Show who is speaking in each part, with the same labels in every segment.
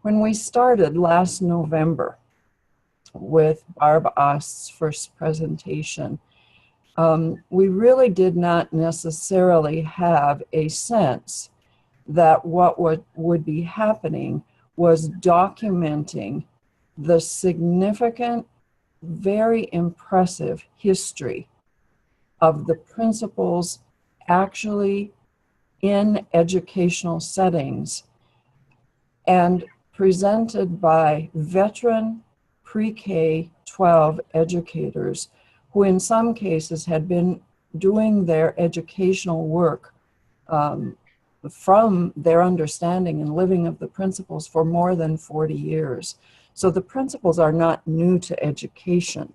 Speaker 1: When we started last November with Barb Ost's first presentation, we really did not necessarily have a sense that what would be happening was documenting the significant, very impressive history of the principles actually in educational settings and presented by veteran pre-K-12 educators who in some cases had been doing their educational work from their understanding and living of the principles for more than 40 years. So the principles are not new to education.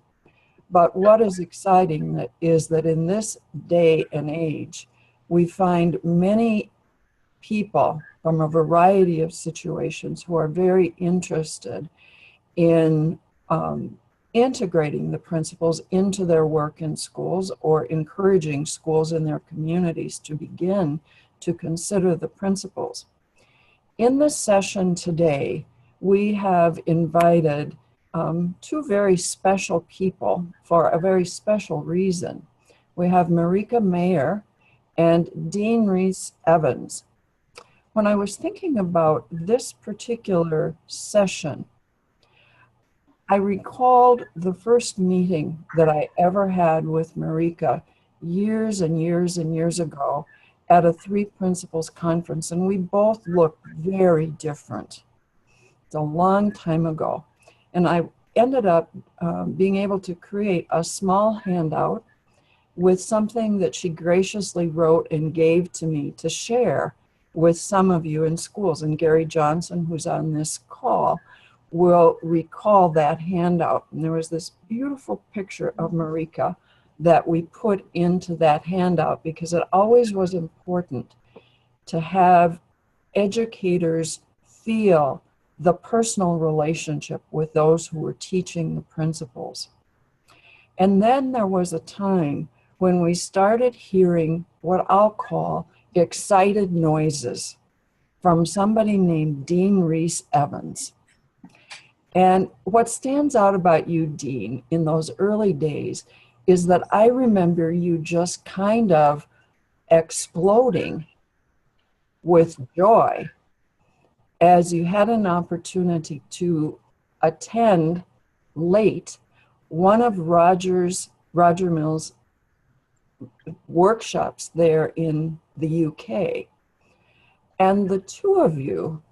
Speaker 1: But what is exciting is that in this day and age, we find many people from a variety of situations who are very interested in integrating the principles into their work in schools or encouraging schools in their communities to begin to consider the principles. In this session today, we have invited two very special people for a very special reason. We have Marika Mayer and Dean Rees Evans. When I was thinking about this particular session, I recalled the first meeting that I ever had with Marika years and years and years ago at a Three Principles conference, and we both looked very different. It's a long time ago. And I ended up being able to create a small handout with something that she graciously wrote and gave to me to share with some of you in schools. And Gary Johnson, who's on this call, will recall that handout. And there was this beautiful picture of Marika that we put into that handout because it always was important to have educators feel the personal relationship with those who were teaching the principles. And then there was a time when we started hearing what I'll call excited noises from somebody named Dean Rees Evans. And what stands out about you, Dean, in those early days is that I remember you just kind of exploding with joy as you had an opportunity to attend late one of Roger Mill's workshops there in the UK. And the two of you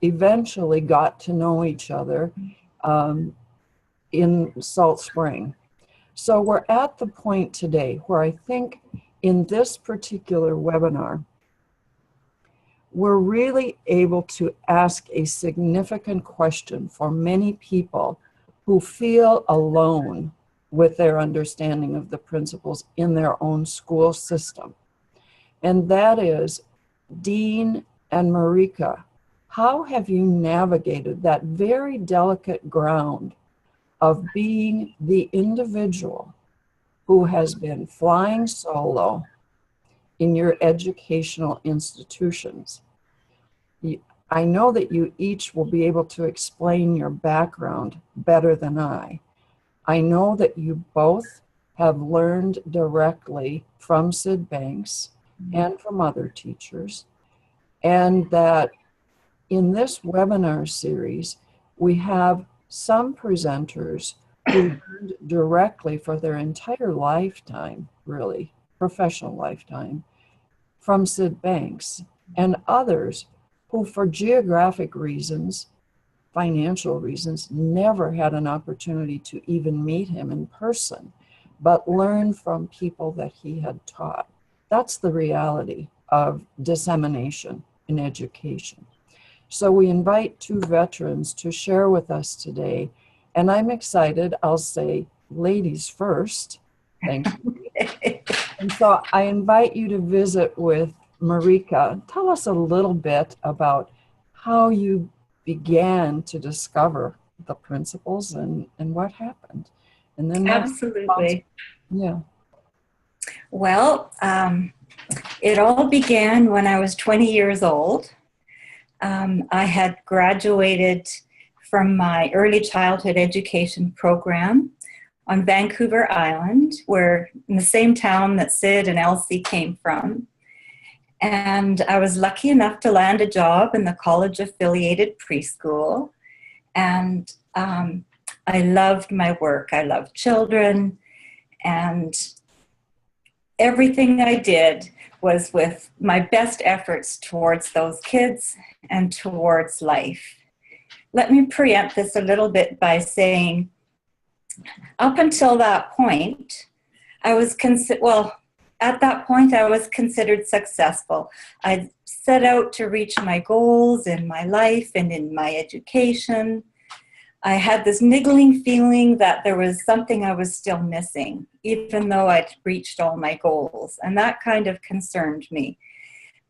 Speaker 1: eventually got to know each other in Salt Spring. So we're at the point today where I think in this particular webinar, we're really able to ask a significant question for many people who feel alone with their understanding of the principles in their own school system. And that is, Dean and Marika, how have you navigated that very delicate ground of being the individual who has been flying solo in your educational institutions? I know that you each will be able to explain your background better than I. I know that you both have learned directly from Sid Banks and from other teachers, and that in this webinar series, we have some presenters who learned directly for their entire lifetime, really, professional lifetime, from Sid Banks, and others who for geographic reasons, financial reasons, never had an opportunity to even meet him in person, but learned from people that he had taught. That's the reality of dissemination in education. So we invite two veterans to share with us today, and I'm excited. I'll say ladies first. Thank you. And so I invite you to visit with Marika. Tell us a little bit about how you began to discover the principles and what happened. And then
Speaker 2: absolutely.
Speaker 1: Yeah.
Speaker 2: Well, it all began when I was 20 years old. I had graduated from my early childhood education program on Vancouver Island, where in the same town that Sid and Elsie came from. And I was lucky enough to land a job in the college affiliated preschool. And I loved my work. I loved children, and everything I did was with my best efforts towards those kids and towards life. Let me preempt this a little bit by saying, up until that point, I was at that point, I was considered successful. I set out to reach my goals in my life and in my education. I had this niggling feeling that there was something I was still missing, even though I'd reached all my goals. And that kind of concerned me.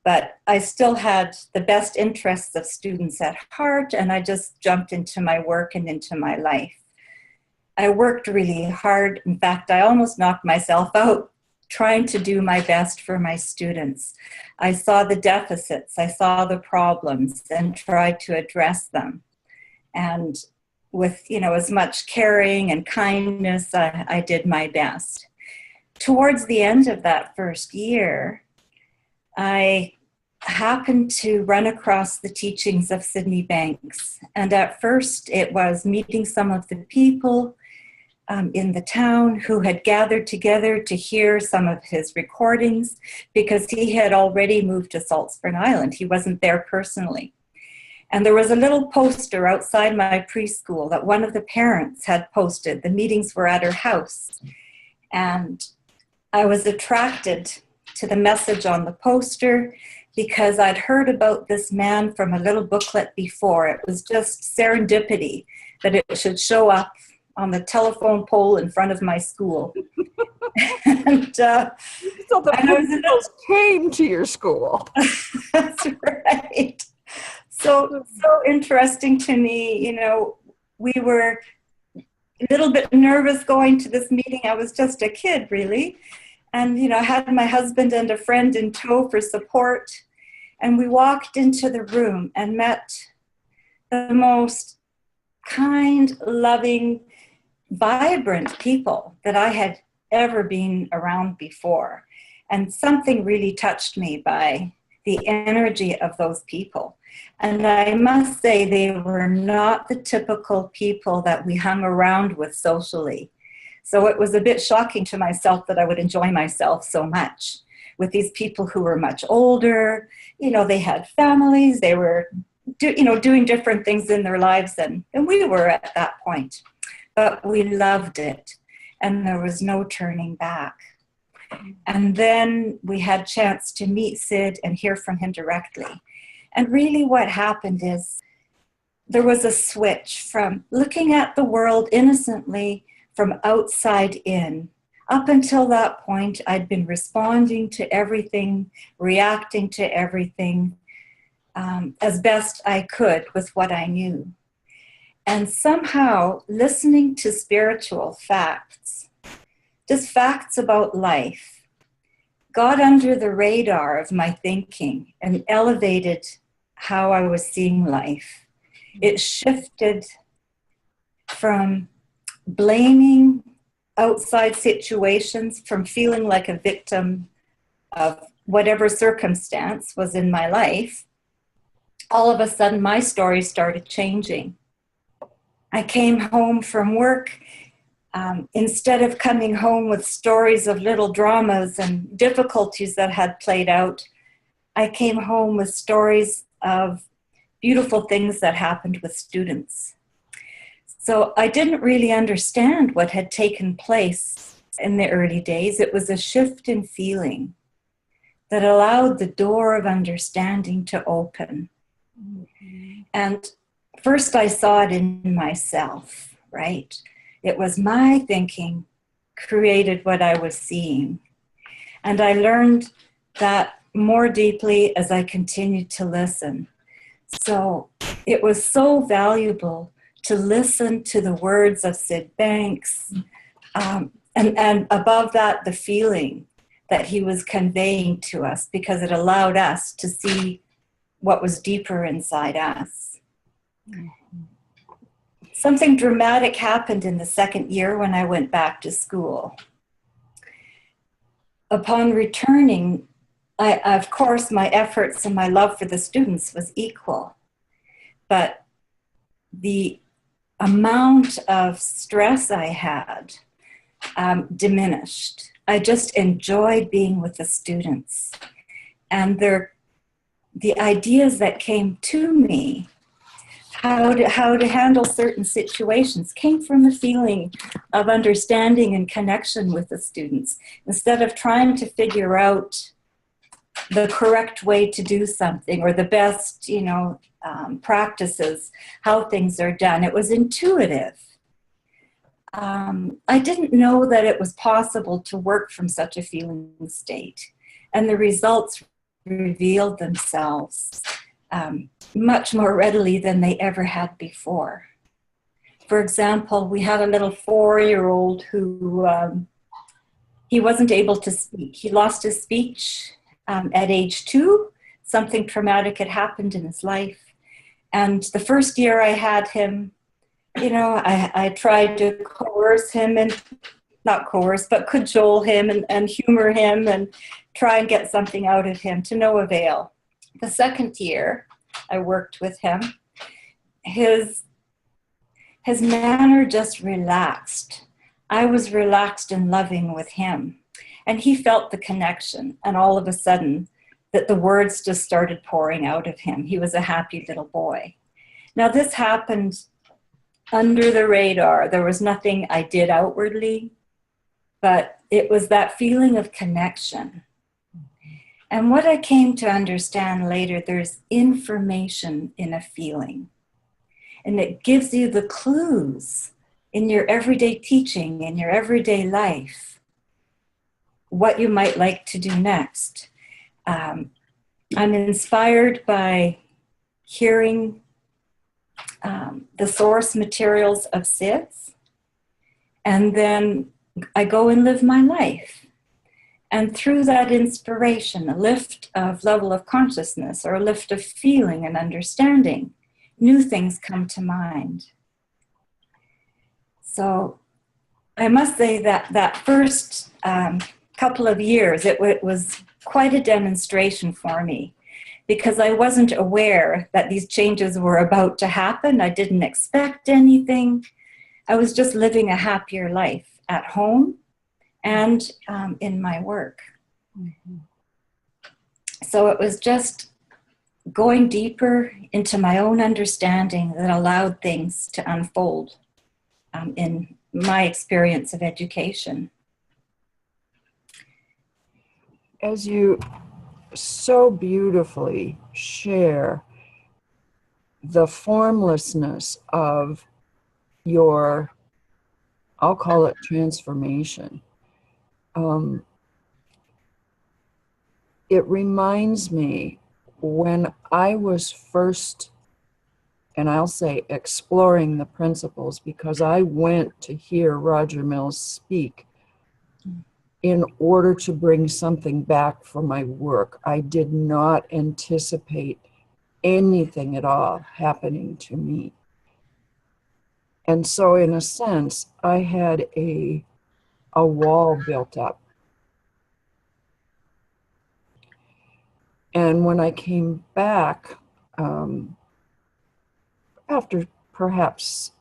Speaker 2: But I still had the best interests of students at heart, and I just jumped into my work and into my life. I worked really hard. In fact, I almost knocked myself out trying to do my best for my students. I saw the deficits, I saw the problems, and tried to address them. And with, as much caring and kindness, I did my best. Towards the end of that first year, I happened to run across the teachings of Sydney Banks. And at first, it was meeting some of the people in the town who had gathered together to hear some of his recordings, because he had already moved to Salt Spring Island. He wasn't there personally. And there was a little poster outside my preschool that one of the parents had posted. The meetings were at her house. And I was attracted to the message on the poster because I'd heard about this man from a little booklet before. It was just serendipity that it should show up on the telephone pole in front of my school. And
Speaker 1: so the principals came to your school.
Speaker 2: That's right. So interesting to me. We were a little bit nervous going to this meeting. I was just a kid, really. And, I had my husband and a friend in tow for support. And we walked into the room and met the most kind, loving, vibrant people that I had ever been around before. And something really touched me by the energy of those people. And I must say, they were not the typical people that we hung around with socially. So it was a bit shocking to myself that I would enjoy myself so much with these people who were much older. They had families, they were doing different things in their lives than we were at that point. But we loved it, and there was no turning back. And then we had a chance to meet Sid and hear from him directly. And really what happened is there was a switch from looking at the world innocently from outside in. Up until that point, I'd been responding to everything, reacting to everything as best I could with what I knew. And somehow listening to spiritual facts, just facts about life, got under the radar of my thinking and elevated how I was seeing life. It shifted from blaming outside situations, from feeling like a victim of whatever circumstance was in my life. All of a sudden, my story started changing. I came home from work. Instead of coming home with stories of little dramas and difficulties that had played out, I came home with stories of beautiful things that happened with students. So I didn't really understand what had taken place in the early days. It was a shift in feeling that allowed the door of understanding to open. Mm-hmm. And first I saw it in myself, right? It was my thinking created what I was seeing. And I learned that more deeply as I continued to listen. So it was so valuable to listen to the words of Sid Banks, and above that, the feeling that he was conveying to us, because it allowed us to see what was deeper inside us. Something dramatic happened in the second year when I went back to school. Upon returning, of course, my efforts and my love for the students was equal, but the amount of stress I had diminished. I just enjoyed being with the students, and the ideas that came to me, how to handle certain situations, came from a feeling of understanding and connection with the students, instead of trying to figure out the correct way to do something or the best, practices, how things are done. It was intuitive. I didn't know that it was possible to work from such a feeling state, and the results revealed themselves much more readily than they ever had before. For example, we had a little 4-year-old who he wasn't able to speak. He lost his speech at age 2. Something traumatic had happened in his life. And the first year I had him, I tried to coerce him, and not coerce, but cajole him and humor him and try and get something out of him, to no avail. The second year I worked with him, his manner just relaxed. I was relaxed and loving with him, and he felt the connection, and all of a sudden that the words just started pouring out of him. He was a happy little boy. Now this happened under the radar. There was nothing I did outwardly, but it was that feeling of connection. And what I came to understand later, there's information in a feeling, and it gives you the clues in your everyday teaching, in your everyday life, what you might like to do next. I'm inspired by hearing the source materials of SIDS, and then I go and live my life. And through that inspiration, a lift of level of consciousness or a lift of feeling and understanding, new things come to mind. So I must say that that first couple of years, it was quite a demonstration for me, because I wasn't aware that these changes were about to happen. I didn't expect anything. I was just living a happier life at home and in my work. Mm-hmm. So it was just going deeper into my own understanding that allowed things to unfold in my experience of education.
Speaker 1: As you so beautifully share the formlessness of your, I'll call it transformation, it reminds me when I was first, and I'll say exploring the principles, because I went to hear Roger Mills speak in order to bring something back for my work. I did not anticipate anything at all happening to me. And so in a sense, I had a wall built up. And when I came back, after perhaps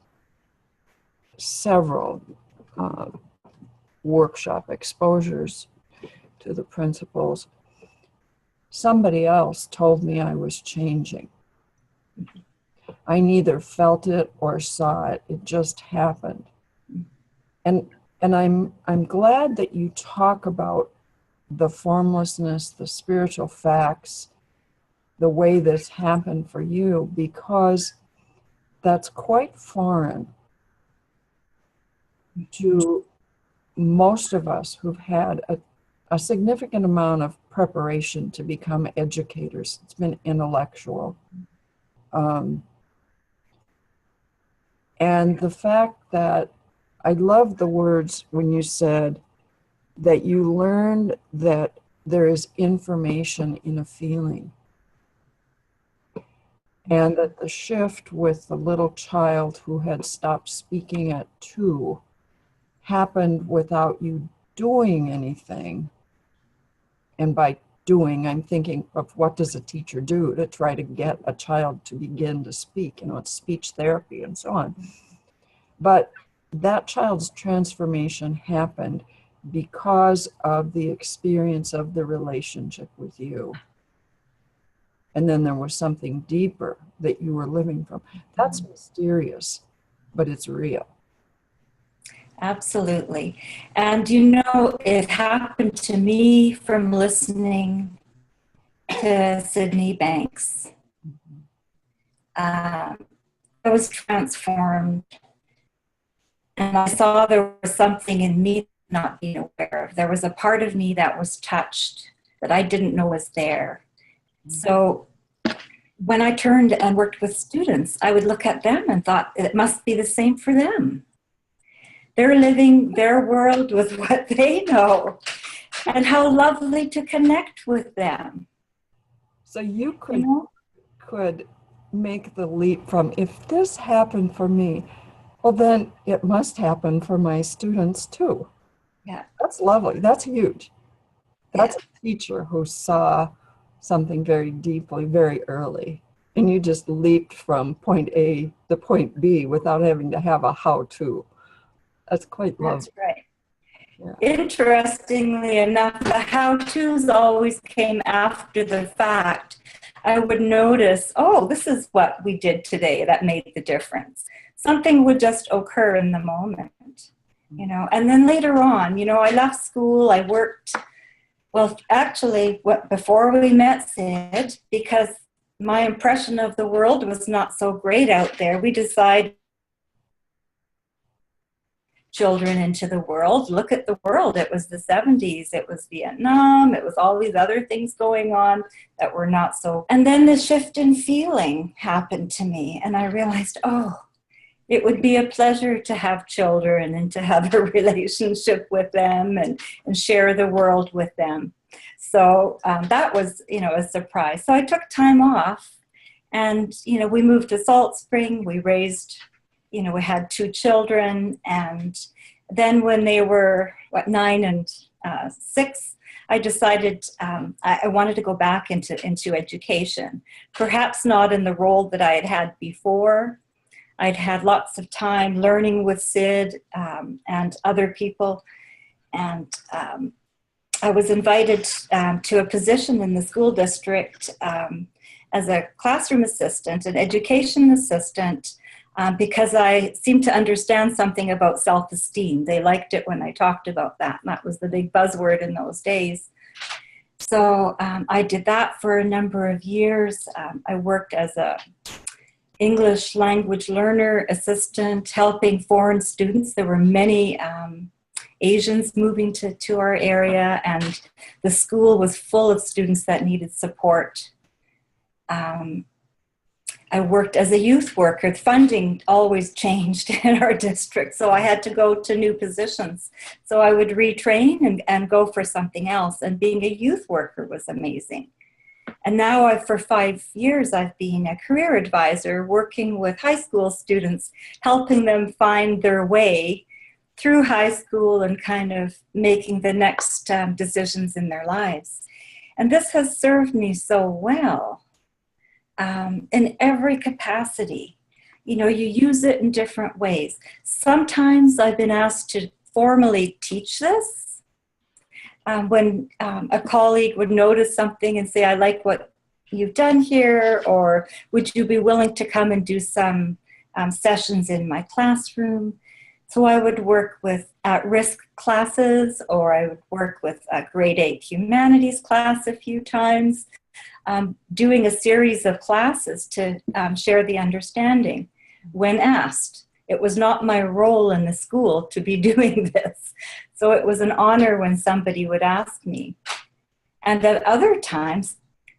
Speaker 1: several workshop exposures to the principles, somebody else told me I was changing. I neither felt it or saw it. It just happened. And I'm glad that you talk about the formlessness, the spiritual facts, the way this happened for you, because that's quite foreign to most of us who've had a significant amount of preparation to become educators. It's been intellectual. And the fact that I love the words when you said that you learned that there is information in a feeling. And that the shift with the little child who had stopped speaking at 2 happened without you doing anything. And by doing, I'm thinking of what does a teacher do to try to get a child to begin to speak, it's speech therapy and so on. But that child's transformation happened because of the experience of the relationship with you. And then there was something deeper that you were living from. That's mysterious, but it's real.
Speaker 2: Absolutely. And it happened to me from listening to Sydney Banks. I was transformed, and I saw there was something in me not being aware of. There was a part of me that was touched that I didn't know was there. So when I turned and worked with students, I would look at them and thought it must be the same for them. They're living their world with what they know, and how lovely to connect with them.
Speaker 1: So you could make the leap from, if this happened for me, well, then it must happen for my students too.
Speaker 2: Yeah.
Speaker 1: That's lovely. That's huge. That's a teacher who saw something very deeply, very early. And you just leaped from point A to point B without having to have a how-to. That's quite lovely.
Speaker 2: That's right.
Speaker 1: Yeah.
Speaker 2: Interestingly enough, the how-tos always came after the fact. I would notice, oh, this is what we did today that made the difference. Something would just occur in the moment, And then later on, I left school, I worked, well, actually, before we met Sid, because my impression of the world was not so great out there, we decided children into the world. Look at the world. It was the 70s. It was Vietnam. It was all these other things going on that were not so. And then the shift in feeling happened to me. And I realized, it would be a pleasure to have children and to have a relationship with them and share the world with them. So that was, a surprise. So I took time off and, we moved to Salt Spring. We raised, we had 2 children. And then when they were, 9 and 6, I decided I wanted to go back into education, perhaps not in the role that I had had before. I'd had lots of time learning with Sid and other people. And I was invited to a position in the school district as a classroom assistant, an education assistant, because I seemed to understand something about self-esteem. They liked it when I talked about that. And that was the big buzzword in those days. So I did that for a number of years. I worked as a English language learner assistant, helping foreign students. There were many Asians moving to our area, and the school was full of students that needed support. I worked as a youth worker. Funding always changed in our district, so I had to go to new positions. So I would retrain and go for something else, and being a youth worker was amazing. And now for 5 years, I've been a career advisor working with high school students, helping them find their way through high school and kind of making the next decisions in their lives. And this has served me so well in every capacity. You use it in different ways. Sometimes I've been asked to formally teach this. When a colleague would notice something and say, I like what you've done here, or would you be willing to come and do some sessions in my classroom? So I would work with at-risk classes, or I would work with a grade 8 humanities class a few times, doing a series of classes to share the understanding when asked. It was not my role in the school to be doing this. So it was an honor when somebody would ask me. And at other times,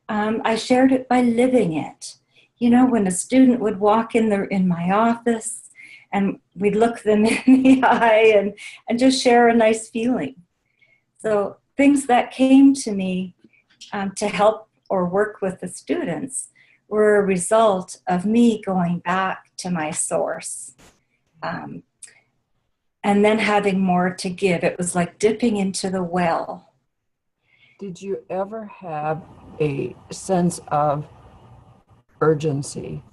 Speaker 2: I shared it by living it. When a student would walk in my office, and we'd look them in the eye and just share a nice feeling. So things that came to me to help or work with the students were a result of me going back to my source. And then having more to give. It was like dipping into the well.
Speaker 1: Did you ever have a sense of urgency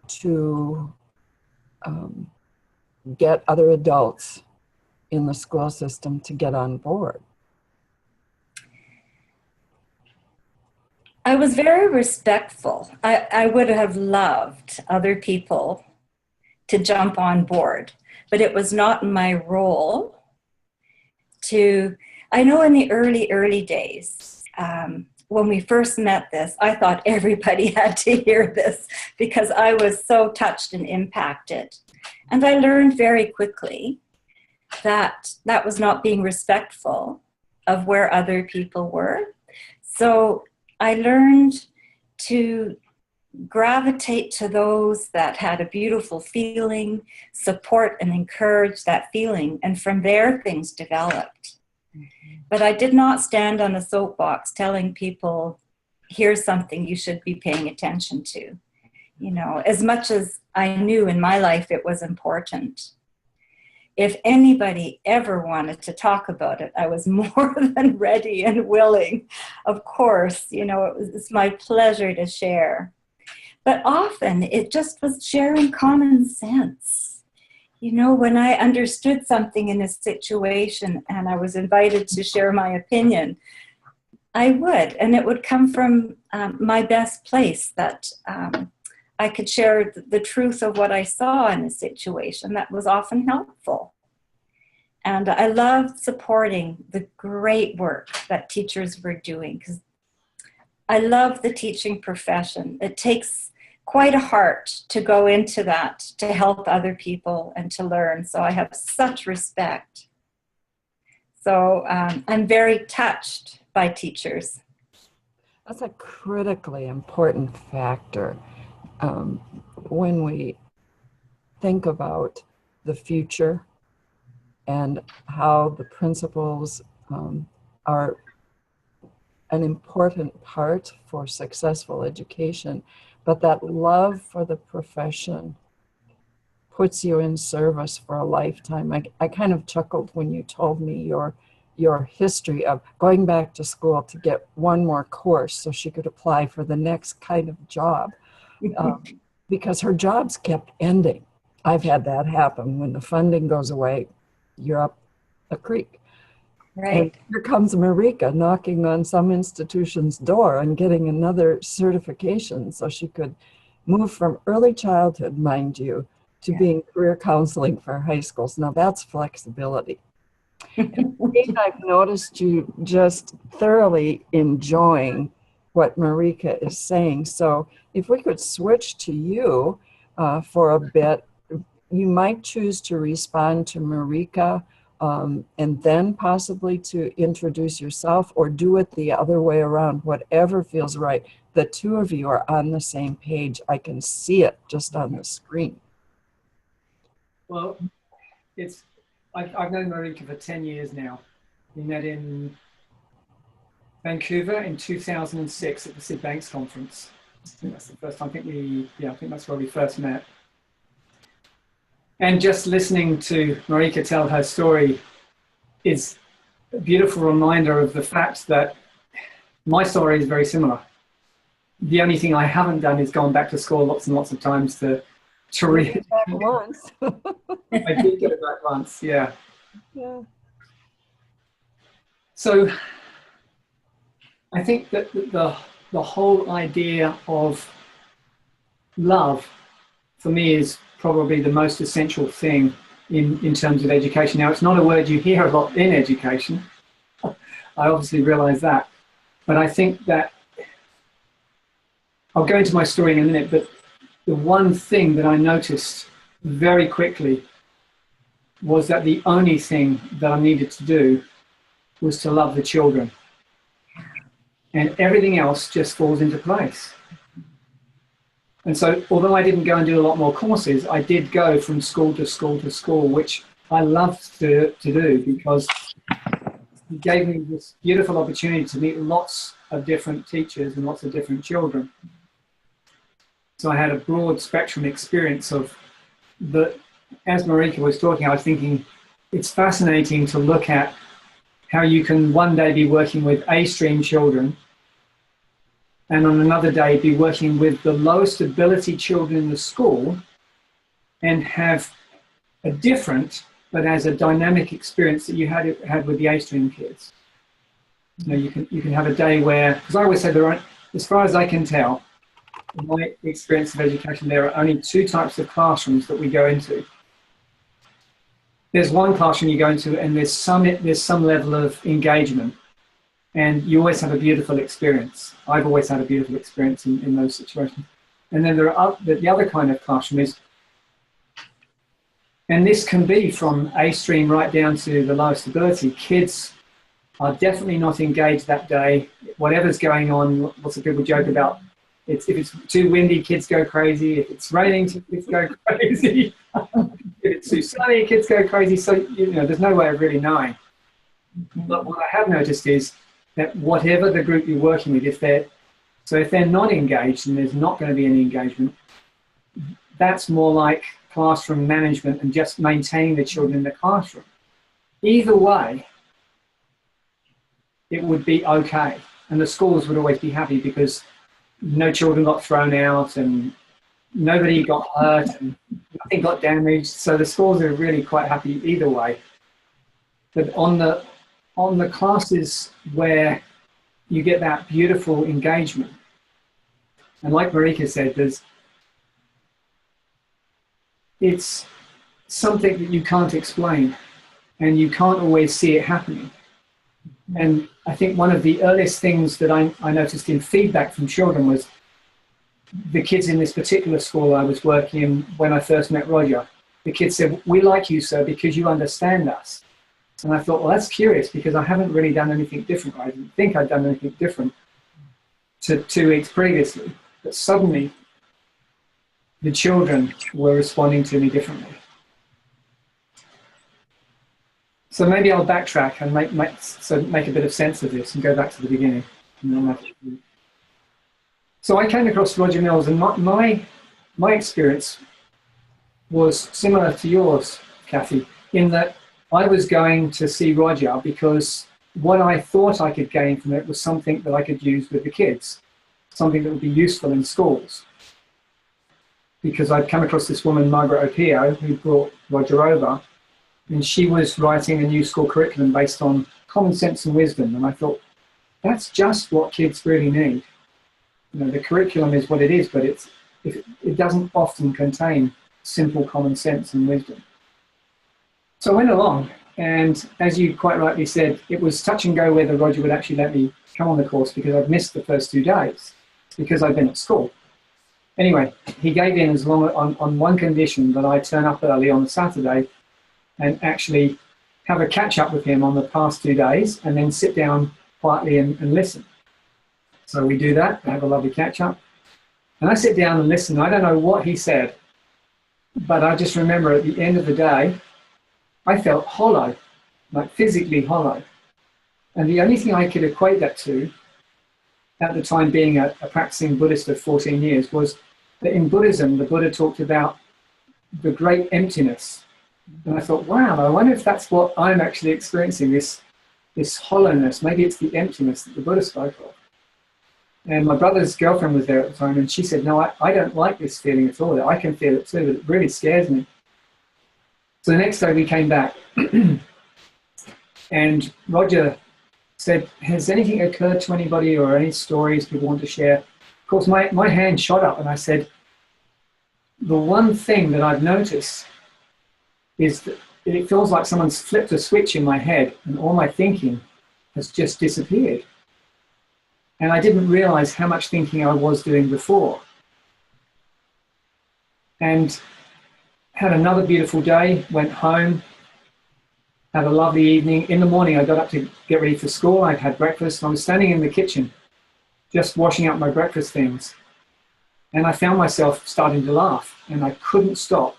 Speaker 1: to get other adults in the school system to get on board?
Speaker 2: I was very respectful. I would have loved other people to jump on board, but it was not my role to, I know in the early days, when we first met this, I thought everybody had to hear this because I was so touched and impacted. And I learned very quickly that that was not being respectful of where other people were. So I learned to gravitate to those that had a beautiful feeling, support and encourage that feeling, and from there things developed. But I did not stand on a soapbox telling people, here's something you should be paying attention to. You know, as much as I knew in my life it was important. If anybody ever wanted to talk about it, I was more than ready and willing. Of course, you know, it's my pleasure to share. But often it just was sharing common sense. You know, when I understood something in a situation and I was invited to share my opinion, I would, and it would come from my best place, that I could share the truth of what I saw in a situation that was often helpful. And I loved supporting the great work that teachers were doing, because I love the teaching profession. It takes quite a heart to go into that, to help other people and to learn. So I have such respect. So I'm very touched by teachers.
Speaker 1: That's a critically important factor when we think about the future and how the principals are an important part for successful education. But that love for the profession puts you in service for a lifetime. I kind of chuckled when you told me your history of going back to school to get one more course so she could apply for the next kind of job, because her jobs kept ending. I've had that happen. When the funding goes away, you're up a creek.
Speaker 2: Right.
Speaker 1: And here comes Marika knocking on some institution's door and getting another certification so she could move from early childhood, mind you, to being career counseling for high schools. Now that's flexibility. And I've noticed you just thoroughly enjoying what Marika is saying. So if we could switch to you for a bit, you might choose to respond to Marika and then possibly to introduce yourself, or do it the other way around, whatever feels right. The two of you are on the same page. I can see it just on the screen.
Speaker 3: Well, I've known Marika for 10 years now. We met in Vancouver in 2006 at the Sid Banks conference. I think that's the first time. I think that's where we first met. And just listening to Marika tell her story is a beautiful reminder of the fact that my story is very similar. The only thing I haven't done is gone back to school lots and lots of times to read.
Speaker 1: Once.
Speaker 3: I did get it back once, yeah.
Speaker 1: Yeah.
Speaker 3: So I think that the whole idea of love for me is probably the most essential thing in terms of education. Now, it's not a word you hear a lot in education. I obviously realize that. But I think that, I'll go into my story in a minute, but the one thing that I noticed very quickly was that the only thing that I needed to do was to love the children. And everything else just falls into place. And so, although I didn't go and do a lot more courses, I did go from school to school to school, which I loved to do, because it gave me this beautiful opportunity to meet lots of different teachers and lots of different children. So I had a broad spectrum experience of the, as Marika was talking, I was thinking it's fascinating to look at how you can one day be working with A-stream children and on another day be working with the lowest ability children in the school and have a different but as a dynamic experience that you had with the A-stream kids. You know, you can have a day where, because I always say there are, as far as I can tell, in my experience of education, there are only two types of classrooms that we go into. There's one classroom you go into and there's some level of engagement and you always have a beautiful experience. I've always had a beautiful experience in those situations. And then there are the other kind of classroom is, and this can be from A stream right down to the lowest ability. Kids are definitely not engaged that day. Whatever's going on, lots of people joke about, if it's too windy, kids go crazy. If it's raining, kids go crazy. If it's too sunny, kids go crazy. So, you know, there's no way of really knowing. But what I have noticed is that whatever the group you're working with, if they're not engaged and there's not going to be any engagement, that's more like classroom management and just maintaining the children in the classroom. Either way, it would be okay. And the schools would always be happy because no children got thrown out and nobody got hurt and nothing got damaged. So the schools are really quite happy either way. But on the classes where you get that beautiful engagement, and like Marika said, it's something that you can't explain and you can't always see it happening. And I think one of the earliest things that I noticed in feedback from children was the kids in this particular school I was working in when I first met Roger. The kids said, "We like you, sir, because you understand us." And I thought, well, that's curious because I haven't really done anything different. I didn't think I'd done anything different to 2 weeks previously. But suddenly, the children were responding to me differently. So maybe I'll backtrack and make a bit of sense of this and go back to the beginning. So I came across Roger Mills, and my experience was similar to yours, Kathy, in that I was going to see Roger because what I thought I could gain from it was something that I could use with the kids, something that would be useful in schools. Because I'd come across this woman, Margaret Opio, who brought Roger over, and she was writing a new school curriculum based on common sense and wisdom. And I thought, that's just what kids really need. You know, the curriculum is what it is, but it doesn't often contain simple common sense and wisdom. So I went along, and as you quite rightly said, it was touch and go whether Roger would actually let me come on the course because I'd missed the first 2 days because I'd been at school. Anyway, he gave in as long on one condition, that I turn up early on the Saturday and actually have a catch up with him on the past 2 days and then sit down quietly and listen. So we do that, have a lovely catch up. And I sit down and listen. I don't know what he said, but I just remember at the end of the day, I felt hollow, like physically hollow. And the only thing I could equate that to, at the time being a practicing Buddhist of 14 years, was that in Buddhism, the Buddha talked about the great emptiness. And I thought, wow, I wonder if that's what I'm actually experiencing, this hollowness. Maybe it's the emptiness that the Buddha spoke of. And my brother's girlfriend was there at the time, and she said, no, I don't like this feeling at all. I can feel it too, but it really scares me. So the next day we came back, and Roger said, has anything occurred to anybody or any stories people want to share? Of course, my hand shot up, and I said, the one thing that I've noticed is that it feels like someone's flipped a switch in my head and all my thinking has just disappeared. And I didn't realize how much thinking I was doing before. And had another beautiful day, went home, had a lovely evening. In the morning, I got up to get ready for school. I'd had breakfast. I was standing in the kitchen, just washing up my breakfast things. And I found myself starting to laugh, and I couldn't stop.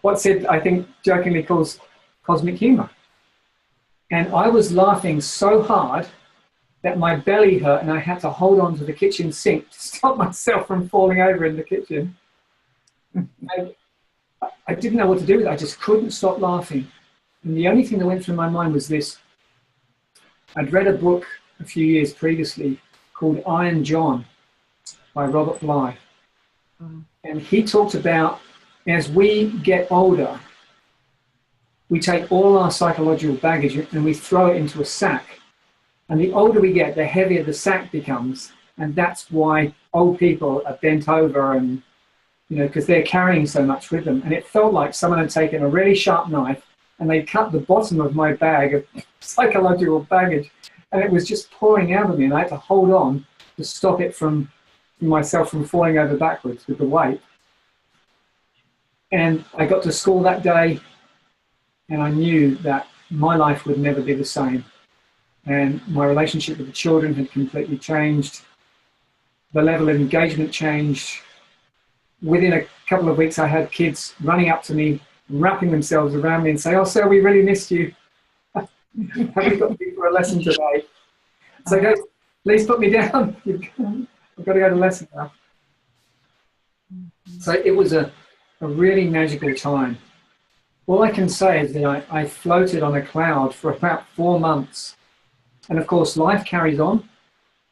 Speaker 3: What's it, I think, jokingly calls cosmic humor. And I was laughing so hard that my belly hurt and I had to hold on to the kitchen sink to stop myself from falling over in the kitchen. I didn't know what to do with it. I just couldn't stop laughing. And the only thing that went through my mind was this. I'd read a book a few years previously called Iron John by Robert Bly. And he talked about, as we get older, we take all our psychological baggage and we throw it into a sack. And the older we get, the heavier the sack becomes. And that's why old people are bent over and, you know, because they're carrying so much with them. And it felt like someone had taken a really sharp knife and they cut the bottom of my bag of psychological baggage. And it was just pouring out of me. And I had to hold on to stop it from myself from falling over backwards with the weight. And I got to school that day and I knew that my life would never be the same. And my relationship with the children had completely changed. The level of engagement changed. Within a couple of weeks, I had kids running up to me, wrapping themselves around me and say, "Oh, sir, we really missed you. Have we got you for a lesson today?" So guys, please put me down. I've got to go to lesson now. So it was a really magical time. All I can say is that I floated on a cloud for about 4 months. And of course, life carries on.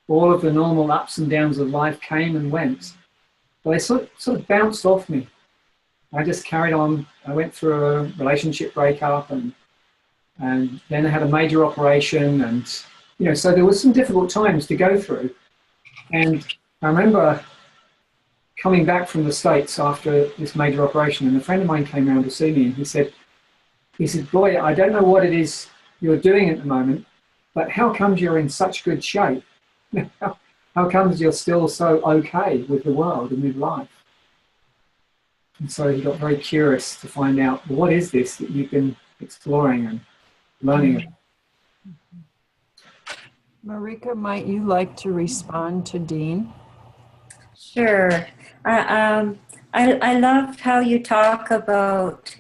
Speaker 3: All of the normal ups and downs of life came and went. But they sort of bounced off me. I just carried on. I went through a relationship breakup and then I had a major operation. And, you know, so there was some difficult times to go through. And I remember coming back from the States after this major operation, and a friend of mine came around to see me, and he said, "Boy, I don't know what it is you're doing at the moment, but how comes you're in such good shape? How comes you're still so okay with the world and with life?" And so he got very curious to find out, well, what is this that you've been exploring and learning about?
Speaker 1: Marika, might you like to respond to Dean?
Speaker 2: Sure. I love how you talk about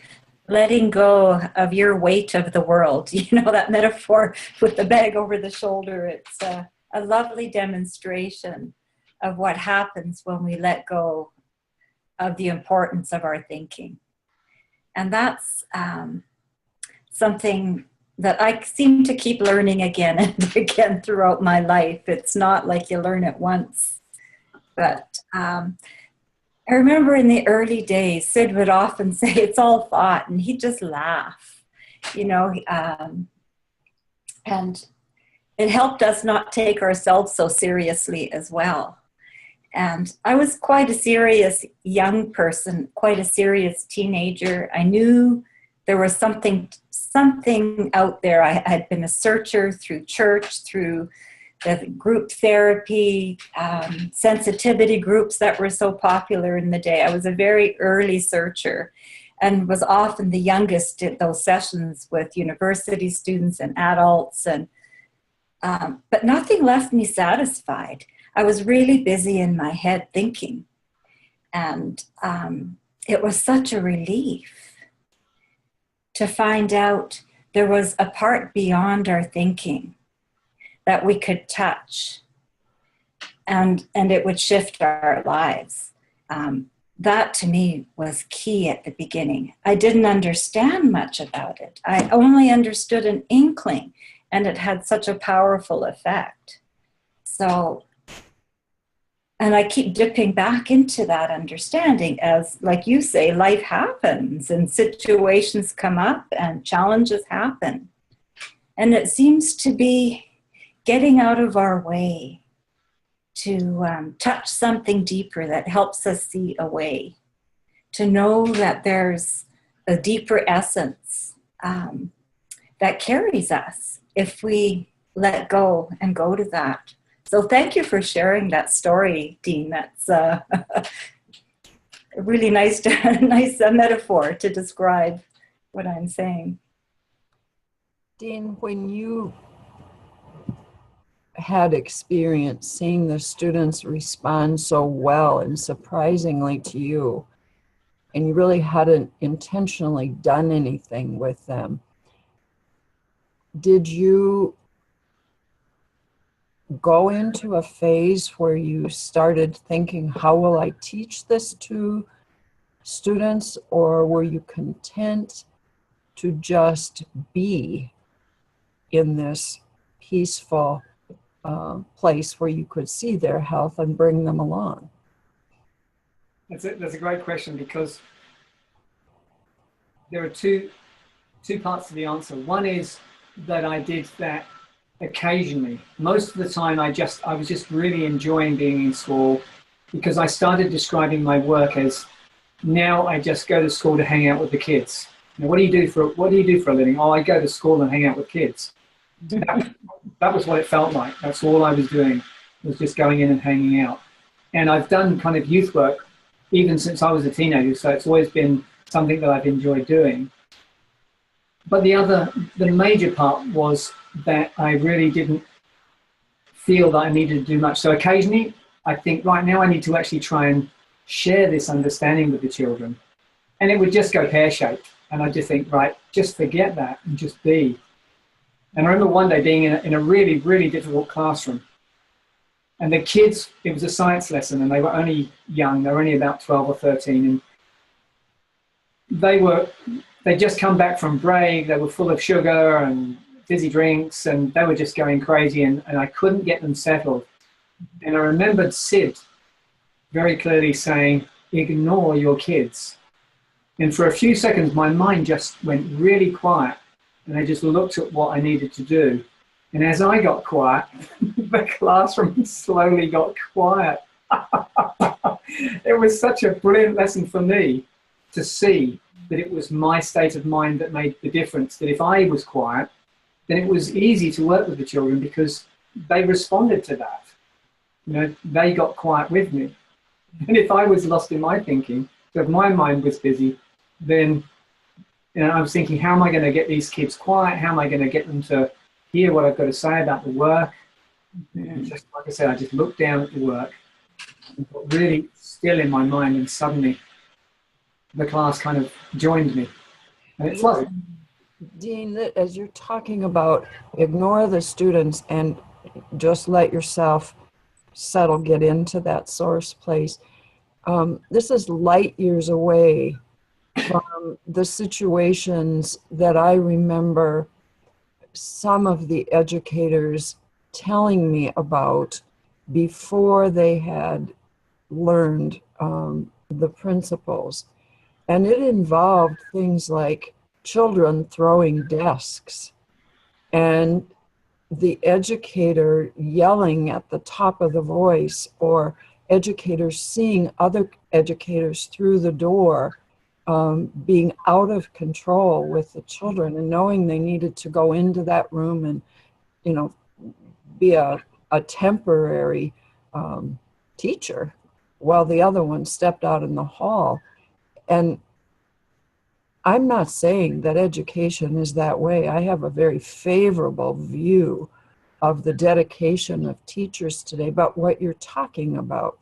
Speaker 2: letting go of your weight of the world. You know, that metaphor with the bag over the shoulder. It's a lovely demonstration of what happens when we let go of the importance of our thinking. And that's something that I seem to keep learning again and again throughout my life. It's not like you learn it once. But I remember in the early days, Sid would often say, "It's all thought," and he'd just laugh, you know, and it helped us not take ourselves so seriously as well. And I was quite a serious young person, quite a serious teenager. I knew there was something out there. I had been a searcher through church, through the group therapy, sensitivity groups that were so popular in the day. I was a very early searcher and was often the youngest at those sessions with university students and adults. But nothing left me satisfied. I was really busy in my head thinking. And it was such a relief to find out there was a part beyond our thinking that we could touch, and it would shift our lives. That to me was key at the beginning. I didn't understand much about it. I only understood an inkling, and it had such a powerful effect. So, and I keep dipping back into that understanding as, like you say, life happens and situations come up and challenges happen. And it seems to be getting out of our way to touch something deeper that helps us see a way, to know that there's a deeper essence that carries us if we let go and go to that. So thank you for sharing that story, Dean. That's a really nice metaphor to describe what I'm saying.
Speaker 1: Dean, when you had experience seeing the students respond so well and surprisingly to you, and you really hadn't intentionally done anything with them, did you go into a phase where you started thinking, how will I teach this to students, or were you content to just be in this peaceful place where you could see their health and bring them along?
Speaker 3: That's a great question, because there are two parts to the answer. One is that I did that occasionally. Most of the time I was just really enjoying being in school, because I started describing my work as, now I just go to school to hang out with the kids. Now, what do you do for a living? Oh, I go to school and hang out with kids. That was what it felt like. That's all I was doing, was just going in and hanging out. And I've done kind of youth work even since I was a teenager, so it's always been something that I've enjoyed doing. But the major part was that I really didn't feel that I needed to do much. So occasionally, I think, right now I need to actually try and share this understanding with the children. And it would just go pear-shaped. And I just think, right, just forget that and just be. And I remember one day being in a really, really difficult classroom. And the kids, it was a science lesson, and they were only young. They were only about 12 or 13. And they'd just come back from break. They were full of sugar and fizzy drinks, and they were just going crazy, and I couldn't get them settled. And I remembered Sid very clearly saying, ignore your kids. And for a few seconds, my mind just went really quiet, and I just looked at what I needed to do. And as I got quiet, the classroom slowly got quiet. It was such a brilliant lesson for me to see that it was my state of mind that made the difference, that if I was quiet, then it was easy to work with the children, because they responded to that. You know, they got quiet with me. And if I was lost in my thinking, so if my mind was busy, then I was thinking, how am I going to get these kids quiet? How am I going to get them to hear what I've got to say about the work? And just like I said, I just looked down at the work and got really still in my mind, and suddenly the class kind of joined me. And it's lovely.
Speaker 1: Dean, as you're talking about ignore the students and just let yourself settle, get into that source place, this is light years away from the situations that I remember some of the educators telling me about before they had learned the principles. And it involved things like children throwing desks and the educator yelling at the top of the voice, or educators seeing other educators through the door being out of control with the children, and knowing they needed to go into that room and, you know, be a temporary teacher while the other one stepped out in the hall. And I'm not saying that education is that way. I have a very favorable view of the dedication of teachers today, but what you're talking about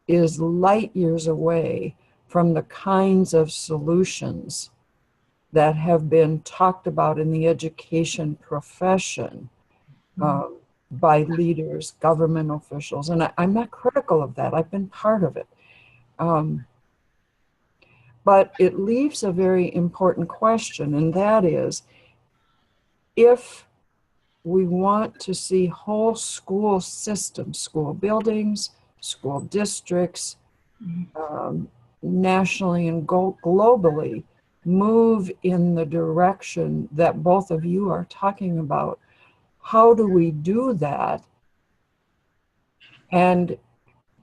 Speaker 1: is light years away from the kinds of solutions that have been talked about in the education profession by leaders, government officials. And I'm not critical of that. I've been part of it. But it leaves a very important question, and that is, if we want to see whole school systems, school buildings, school districts, nationally and globally, move in the direction that both of you are talking about, how do we do that and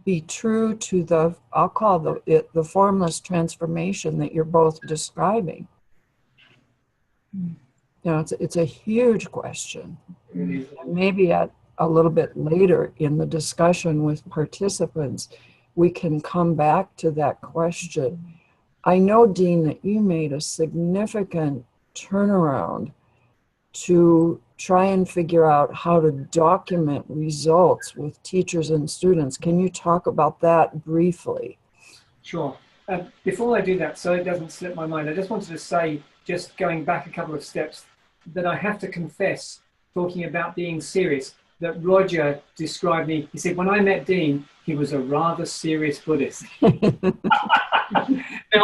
Speaker 1: be true to the, I'll call it the formless transformation that you're both describing? You know, it's a huge question. And maybe at a little bit later in the discussion with participants, we can come back to that question. I know, Dean, that you made a significant turnaround to try and figure out how to document results with teachers and students. Can you talk about that briefly?
Speaker 3: Sure. Before I do that, so it doesn't slip my mind, I just wanted to say, just going back a couple of steps, that I have to confess, talking about being serious, that Roger described me. He said, when I met Dean, he was a rather serious Buddhist. Now,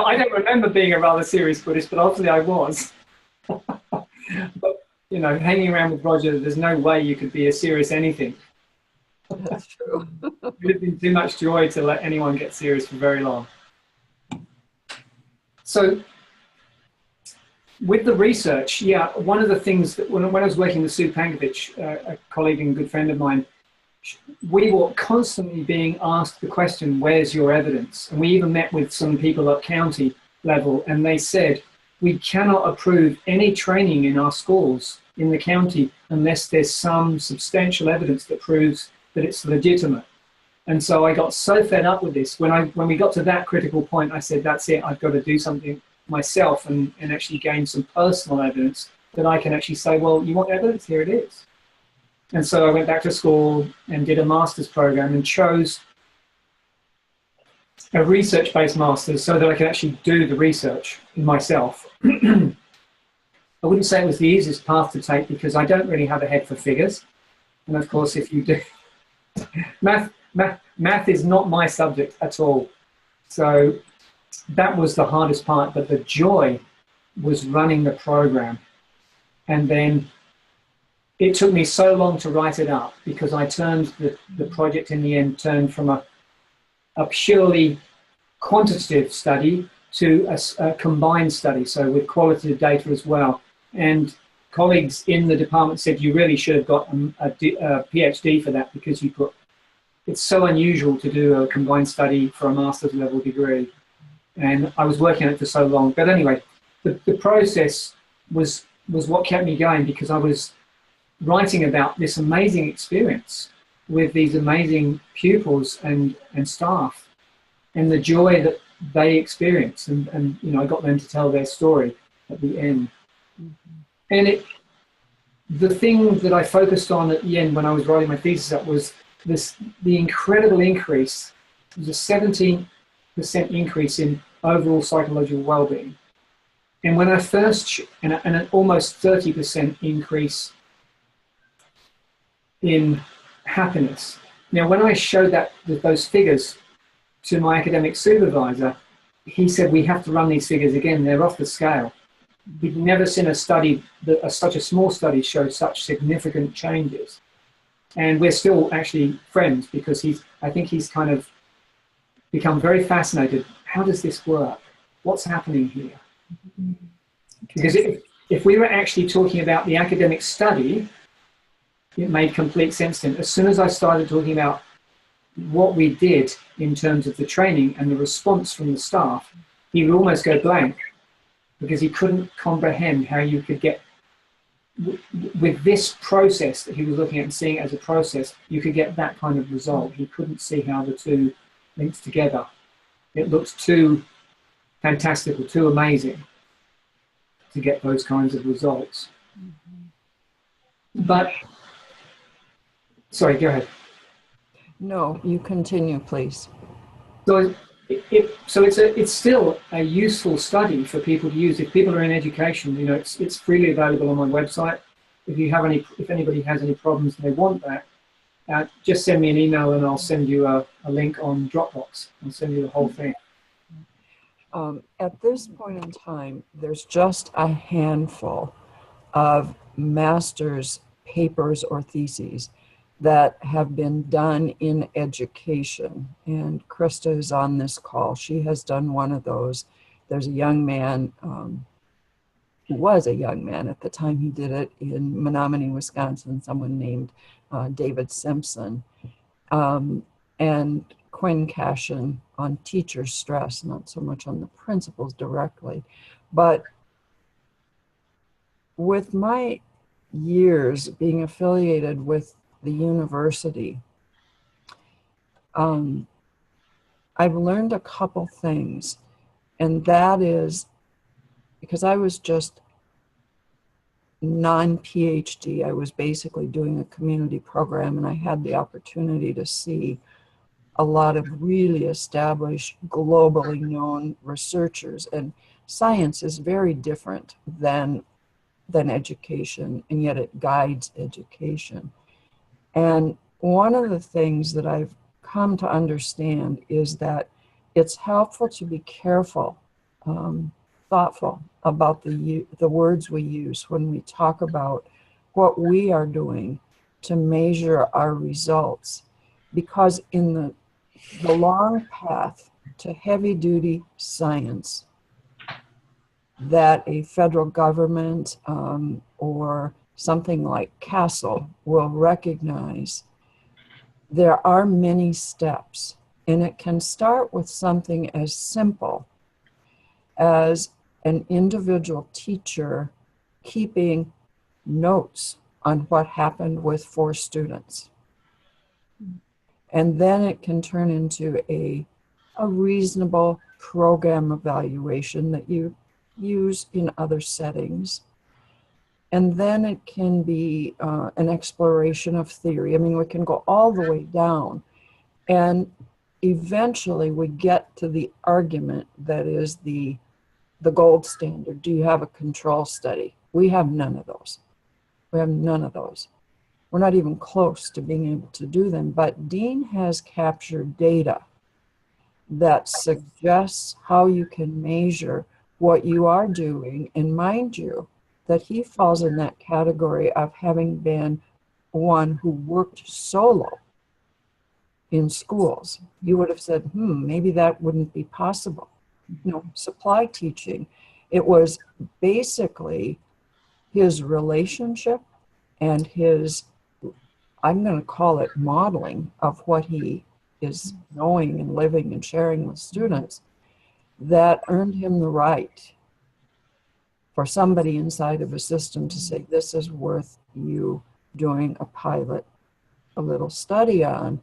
Speaker 3: I don't remember being a rather serious Buddhist, but obviously I was. But, you know, hanging around with Roger, there's no way you could be a serious anything.
Speaker 1: That's true.
Speaker 3: It would have been too much joy to let anyone get serious for very long. So with the research, yeah, one of the things that when I was working with Sue Pankovic, a colleague and good friend of mine, we were constantly being asked the question, where's your evidence? And we even met with some people at county level, and they said, we cannot approve any training in our schools in the county unless there's some substantial evidence that proves that it's legitimate. And so I got so fed up with this. When we got to that critical point, I said, that's it, I've got to do something myself and actually gain some personal evidence that I can actually say, well, you want evidence? Here it is. And so I went back to school and did a master's program and chose a research-based master's so that I could actually do the research myself. I wouldn't say it was the easiest path to take because I don't really have a head for figures. And of course, if you do, math is not my subject at all. So that was the hardest part, but the joy was running the program. And then it took me so long to write it up because I turned the project in the end turned from a purely quantitative study to a combined study, so with qualitative data as well. And colleagues in the department said you really should have got a PhD for that because it's so unusual to do a combined study for a master's level degree. And I was working on it for so long. But anyway, the process was what kept me going because I was writing about this amazing experience with these amazing pupils and staff and the joy that they experience. And you know, I got them to tell their story at the end. Mm-hmm. And the thing that I focused on at the end when I was writing my thesis up was the incredible increase. It was a 17% increase in overall psychological well-being. And when I first, and an almost 30% increase in happiness. Now, when I showed those figures to my academic supervisor, he said, we have to run these figures again, they're off the scale. We've never seen a study, such a small study show such significant changes. And we're still actually friends because I think he's kind of become very fascinated. How does this work? What's happening here? Because if we were actually talking about the academic study, it made complete sense to him. As soon as I started talking about what we did in terms of the training and the response from the staff, he would almost go blank because he couldn't comprehend how you could get, with this process that he was looking at and seeing it as a process, you could get that kind of result. He couldn't see how the two linked together. It looked too fantastical, too amazing to get those kinds of results. Mm-hmm. But, sorry, go ahead.
Speaker 1: No, you continue, please.
Speaker 3: So, it's still a useful study for people to use. If people are in education, you know, it's freely available on my website. If anybody has any problems and they want that, just send me an email and I'll send you a link on Dropbox. I'll send you the whole thing.
Speaker 1: At this point in time, there's just a handful of master's papers or theses that have been done in education. And Krista is on this call. She has done one of those. There's a young man who was a young man at the time he did it in Menominee, Wisconsin, someone named David Simpson. And Quinn Cashin on teacher stress, not so much on the principals directly. But with my years being affiliated with the university, I've learned a couple things, and that is because I was just non-PhD, I was basically doing a community program, and I had the opportunity to see a lot of really established, globally known researchers, and science is very different than education, and yet it guides education. And one of the things that I've come to understand is that it's helpful to be careful, thoughtful about the words we use when we talk about what we are doing to measure our results. Because in the long path to heavy duty science that a federal government or something like Castle will recognize, there are many steps, and it can start with something as simple as an individual teacher keeping notes on what happened with 4 students. And then it can turn into a reasonable program evaluation that you use in other settings. And then it can be an exploration of theory. I mean, we can go all the way down. And eventually we get to the argument that is the gold standard. Do you have a control study? We have none of those. We have none of those. We're not even close to being able to do them. But Dean has captured data that suggests how you can measure what you are doing. And mind you, that he falls in that category of having been one who worked solo in schools. You would have said, maybe that wouldn't be possible. Supply teaching. It was basically his relationship and his, I'm going to call it modeling of what he is knowing and living and sharing with students that earned him the right for somebody inside of a system to say, this is worth you doing a pilot, a little study on.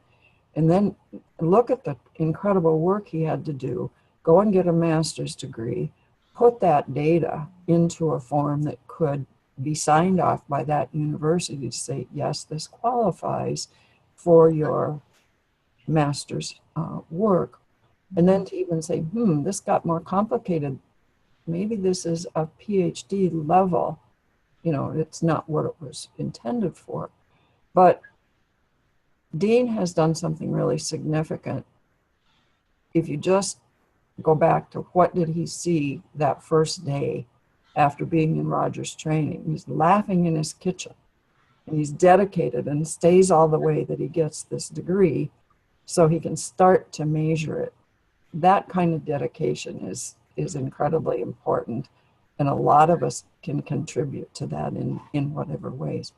Speaker 1: And then look at the incredible work he had to do, go and get a master's degree, put that data into a form that could be signed off by that university to say, yes, this qualifies for your master's work. And then to even say, this got more complicated. Maybe this is a PhD level. It's not what it was intended for. But Dean has done something really significant. If you just go back to what did he see that first day after being in Roger's training, he's laughing in his kitchen, and he's dedicated and stays all the way that he gets this degree so he can start to measure it. That kind of dedication is incredibly important, and a lot of us can contribute to that in whatever ways.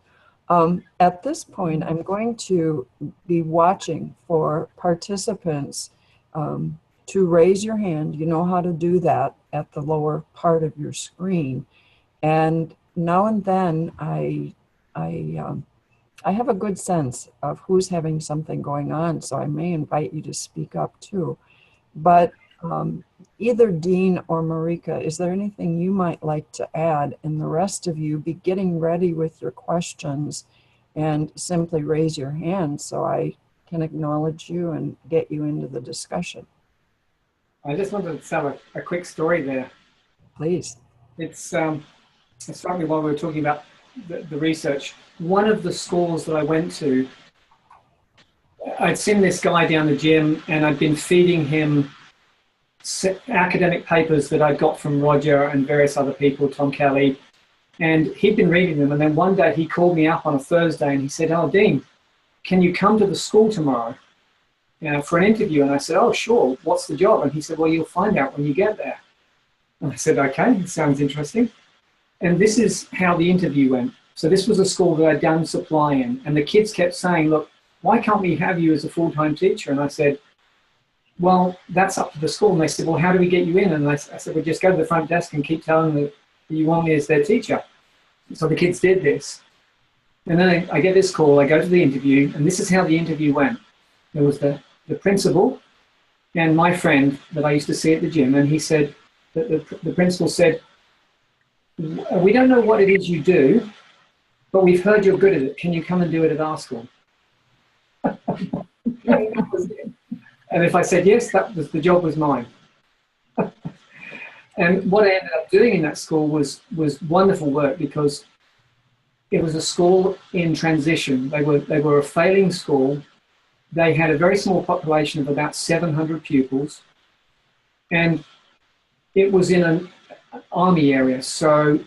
Speaker 1: At this point, I'm going to be watching for participants to raise your hand. You know how to do that at the lower part of your screen. And now and then I have a good sense of who's having something going on, so I may invite you to speak up too. But either Dean or Marika, is there anything you might like to add? And the rest of you be getting ready with your questions and simply raise your hand so I can acknowledge you and get you into the discussion.
Speaker 3: I just wanted to tell a quick story there.
Speaker 1: Please.
Speaker 3: It struck me while we were talking about the research. One of the schools that I went to, I'd seen this guy down the gym, and I'd been feeding him academic papers that I'd got from Roger and various other people, Tom Kelly, and he'd been reading them. And then one day he called me up on a Thursday and he said, "Oh, Dean, can you come to the school tomorrow for an interview?" And I said, "Oh, sure. What's the job?" And he said, "Well, you'll find out when you get there." And I said, "Okay, it sounds interesting." And this is how the interview went. So this was a school that I'd done supply in, and the kids kept saying, "Look, why can't we have you as a full-time teacher?" And I said, "Well, that's up to the school." And they said, "Well, how do we get you in?" And I said, "Well, just go to the front desk and keep telling them that you want me as their teacher." So the kids did this. And then I get this call, I go to the interview, and this is how the interview went. There was the principal and my friend that I used to see at the gym, and he said, the principal said, "We don't know what it is you do, but we've heard you're good at it. Can you come and do it at our school?" And if I said yes, the job was mine. And what I ended up doing in that school was wonderful work, because it was a school in transition. They were a failing school. They had a very small population of about 700 pupils, and it was in an army area. So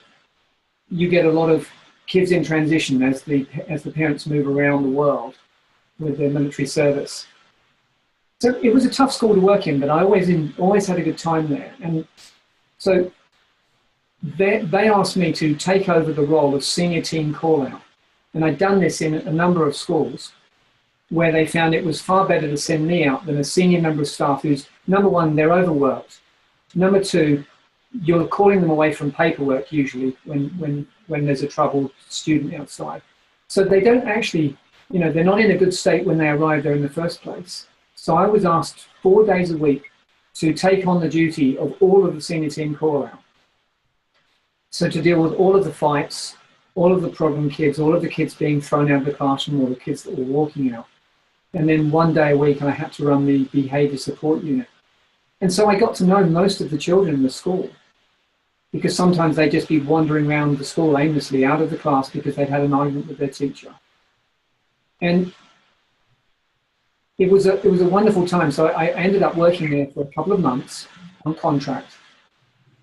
Speaker 3: you get a lot of kids in transition as the parents move around the world with their military service. So it was a tough school to work in, but I always had a good time there. And so they asked me to take over the role of senior team call-out. And I'd done this in a number of schools where they found it was far better to send me out than a senior member of staff who's, number one, they're overworked. Number two, you're calling them away from paperwork usually when there's a troubled student outside. So they don't actually, they're not in a good state when they arrive there in the first place. So I was asked 4 days a week to take on the duty of all of the senior team call-out. So to deal with all of the fights, all of the problem kids, all of the kids being thrown out of the classroom, or the kids that were walking out. And then 1 day a week I had to run the behavior support unit. And so I got to know most of the children in the school, because sometimes they'd just be wandering around the school aimlessly out of the class because they'd had an argument with their teacher. And it was a wonderful time. So I ended up working there for a couple of months on contract.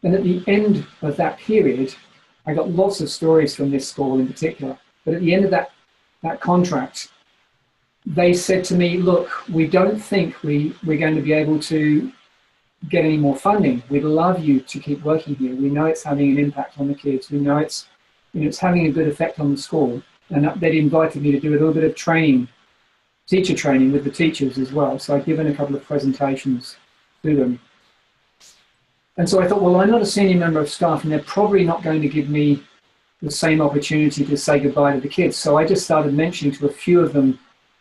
Speaker 3: And at the end of that period, I got lots of stories from this school in particular. But at the end of that contract, they said to me, look, we don't think we're going to be able to get any more funding. We'd love you to keep working here. We know it's having an impact on the kids. We know it's having a good effect on the school. And they'd invited me to do a little bit of training, teacher training with the teachers as well. So I'd given a couple of presentations to them. And so I thought, well, I'm not a senior member of staff and they're probably not going to give me the same opportunity to say goodbye to the kids. So I just started mentioning to a few of them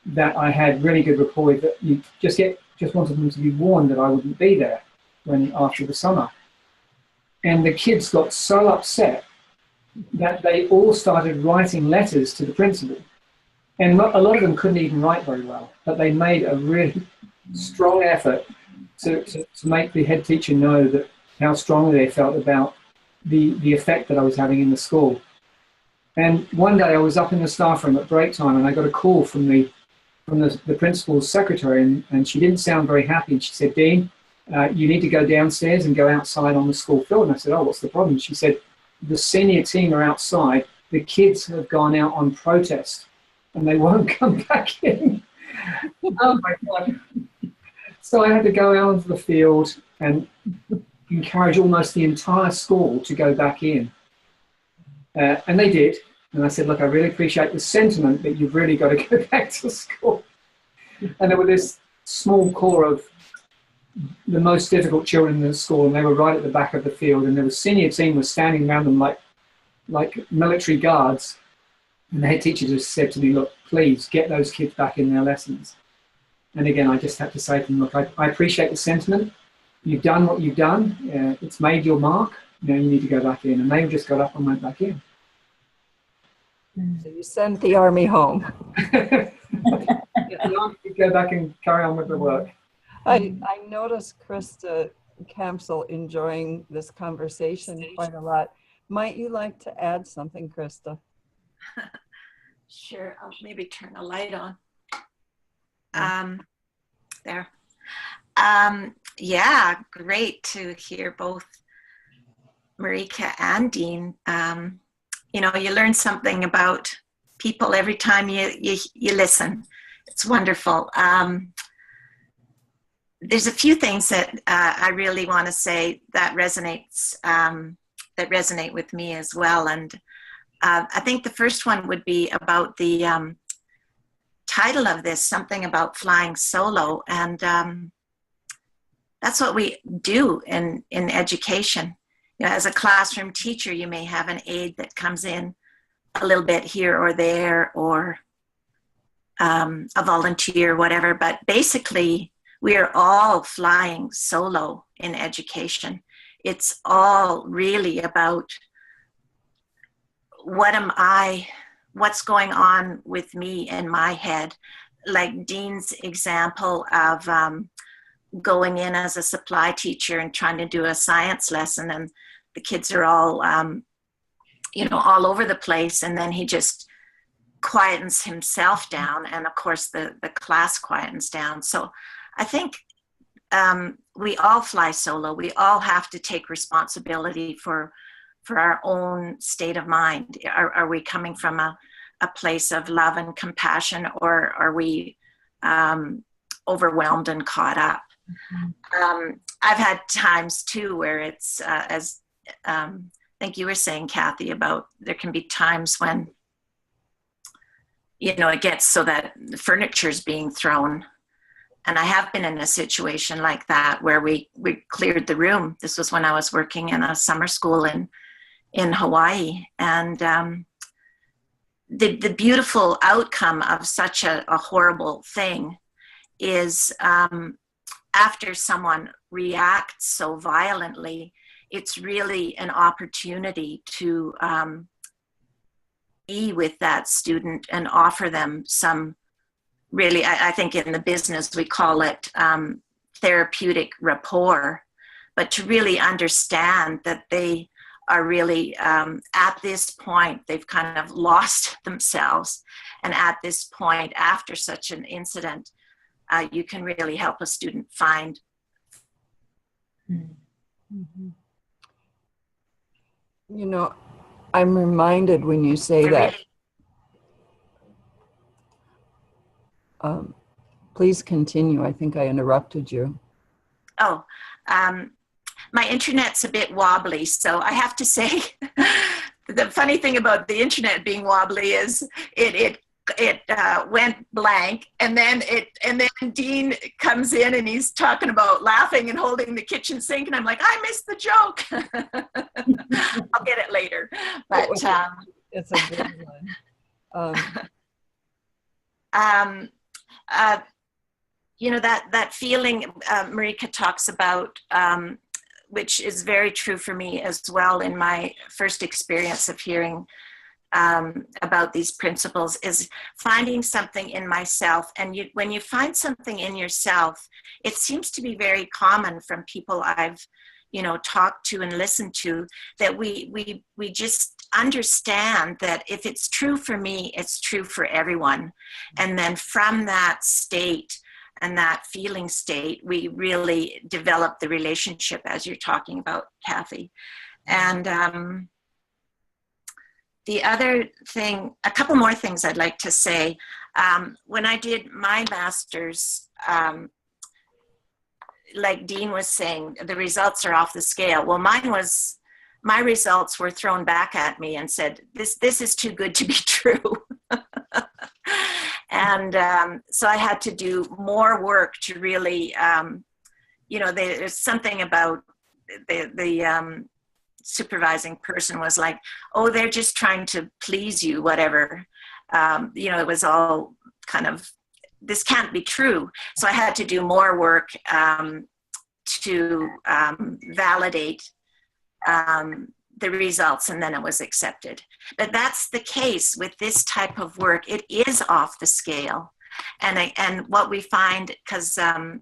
Speaker 3: that I had really good rapport with, that you just wanted them to be warned that I wouldn't be there after the summer. And the kids got so upset that they all started writing letters to the principal. And a lot of them couldn't even write very well, but they made a really strong effort to make the head teacher know that how strongly they felt about the effect that I was having in the school. And one day I was up in the staff room at break time and I got a call from the principal's secretary, and she didn't sound very happy. And she said, Dean, you need to go downstairs and go outside on the school field. And I said, oh, what's the problem? She said, the senior team are outside. The kids have gone out on protest and they won't come back in. Oh my God. So I had to go out onto the field and encourage almost the entire school to go back in. And they did. And I said, look, I really appreciate the sentiment, but you've really got to go back to school. And there were this small core of the most difficult children in the school, and they were right at the back of the field, and the senior team was standing around them like military guards. And the head teacher just said to me, look, please get those kids back in their lessons. And again, I just had to say to them, look, I appreciate the sentiment. You've done what you've done. It's made your mark. You need to go back in. And they just got up and went back in.
Speaker 1: So you sent the army home.
Speaker 3: The army could go back and carry on with the work.
Speaker 1: I noticed Krista Campsell enjoying this conversation quite a lot. Might you like to add something, Krista?
Speaker 4: Sure, I'll maybe turn a light on. There. Yeah, great to hear both Marika and Dean. You learn something about people every time you listen. It's wonderful. There's a few things that I really want to say that resonate with me as well. And I think the first one would be about the title of this, something about flying solo. And that's what we do in education. As a classroom teacher, you may have an aide that comes in a little bit here or there, or a volunteer, whatever. But basically, we are all flying solo in education. It's all really about what's going on with me in my head. Like Dean's example of going in as a supply teacher and trying to do a science lesson, and the kids are all all over the place, and then he just quietens himself down, and of course the class quietens down. So I think we all fly solo. We all have to take responsibility for our own state of mind. Are we coming from a place of love and compassion, or are we overwhelmed and caught up? I've had times too where it's as I think you were saying, Kathy, about there can be times when it gets so that the furniture is being thrown. And I have been in a situation like that where we cleared the room. This was when I was working in a summer school in Hawaii. And the beautiful outcome of such a horrible thing is after someone reacts so violently, it's really an opportunity to be with that student and offer them some really, I think in the business we call it therapeutic rapport, but to really understand that they are really at this point, they've kind of lost themselves. And at this point, after such an incident, you can really help a student find.
Speaker 1: Mm-hmm. I'm reminded when you say that. Please continue. I think I interrupted you.
Speaker 4: Oh, my internet's a bit wobbly, so I have to say the funny thing about the internet being wobbly is it went blank, and then Dean comes in and he's talking about laughing and holding the kitchen sink, and I'm like, I missed the joke. I'll get it later, but
Speaker 1: it's a good one.
Speaker 4: That feeling Marika talks about, which is very true for me as well in my first experience of hearing about these principles, is finding something in myself. And when you find something in yourself, it seems to be very common from people I've talked to and listened to, that we just understand that if it's true for me, it's true for everyone. And then from that state and that feeling state, we really develop the relationship, as you're talking about, Kathy. And the other thing, a couple more things I'd like to say. When I did my master's, like Dean was saying, the results are off the scale. Well, my results were thrown back at me and said, this is too good to be true. And so I had to do more work to really, there's something about the supervising person was like, oh, they're just trying to please you, whatever. It was all kind of, this can't be true. So I had to do more work to validate the results, and then it was accepted. But that's the case with this type of work. It is off the scale. And what we find, because I'm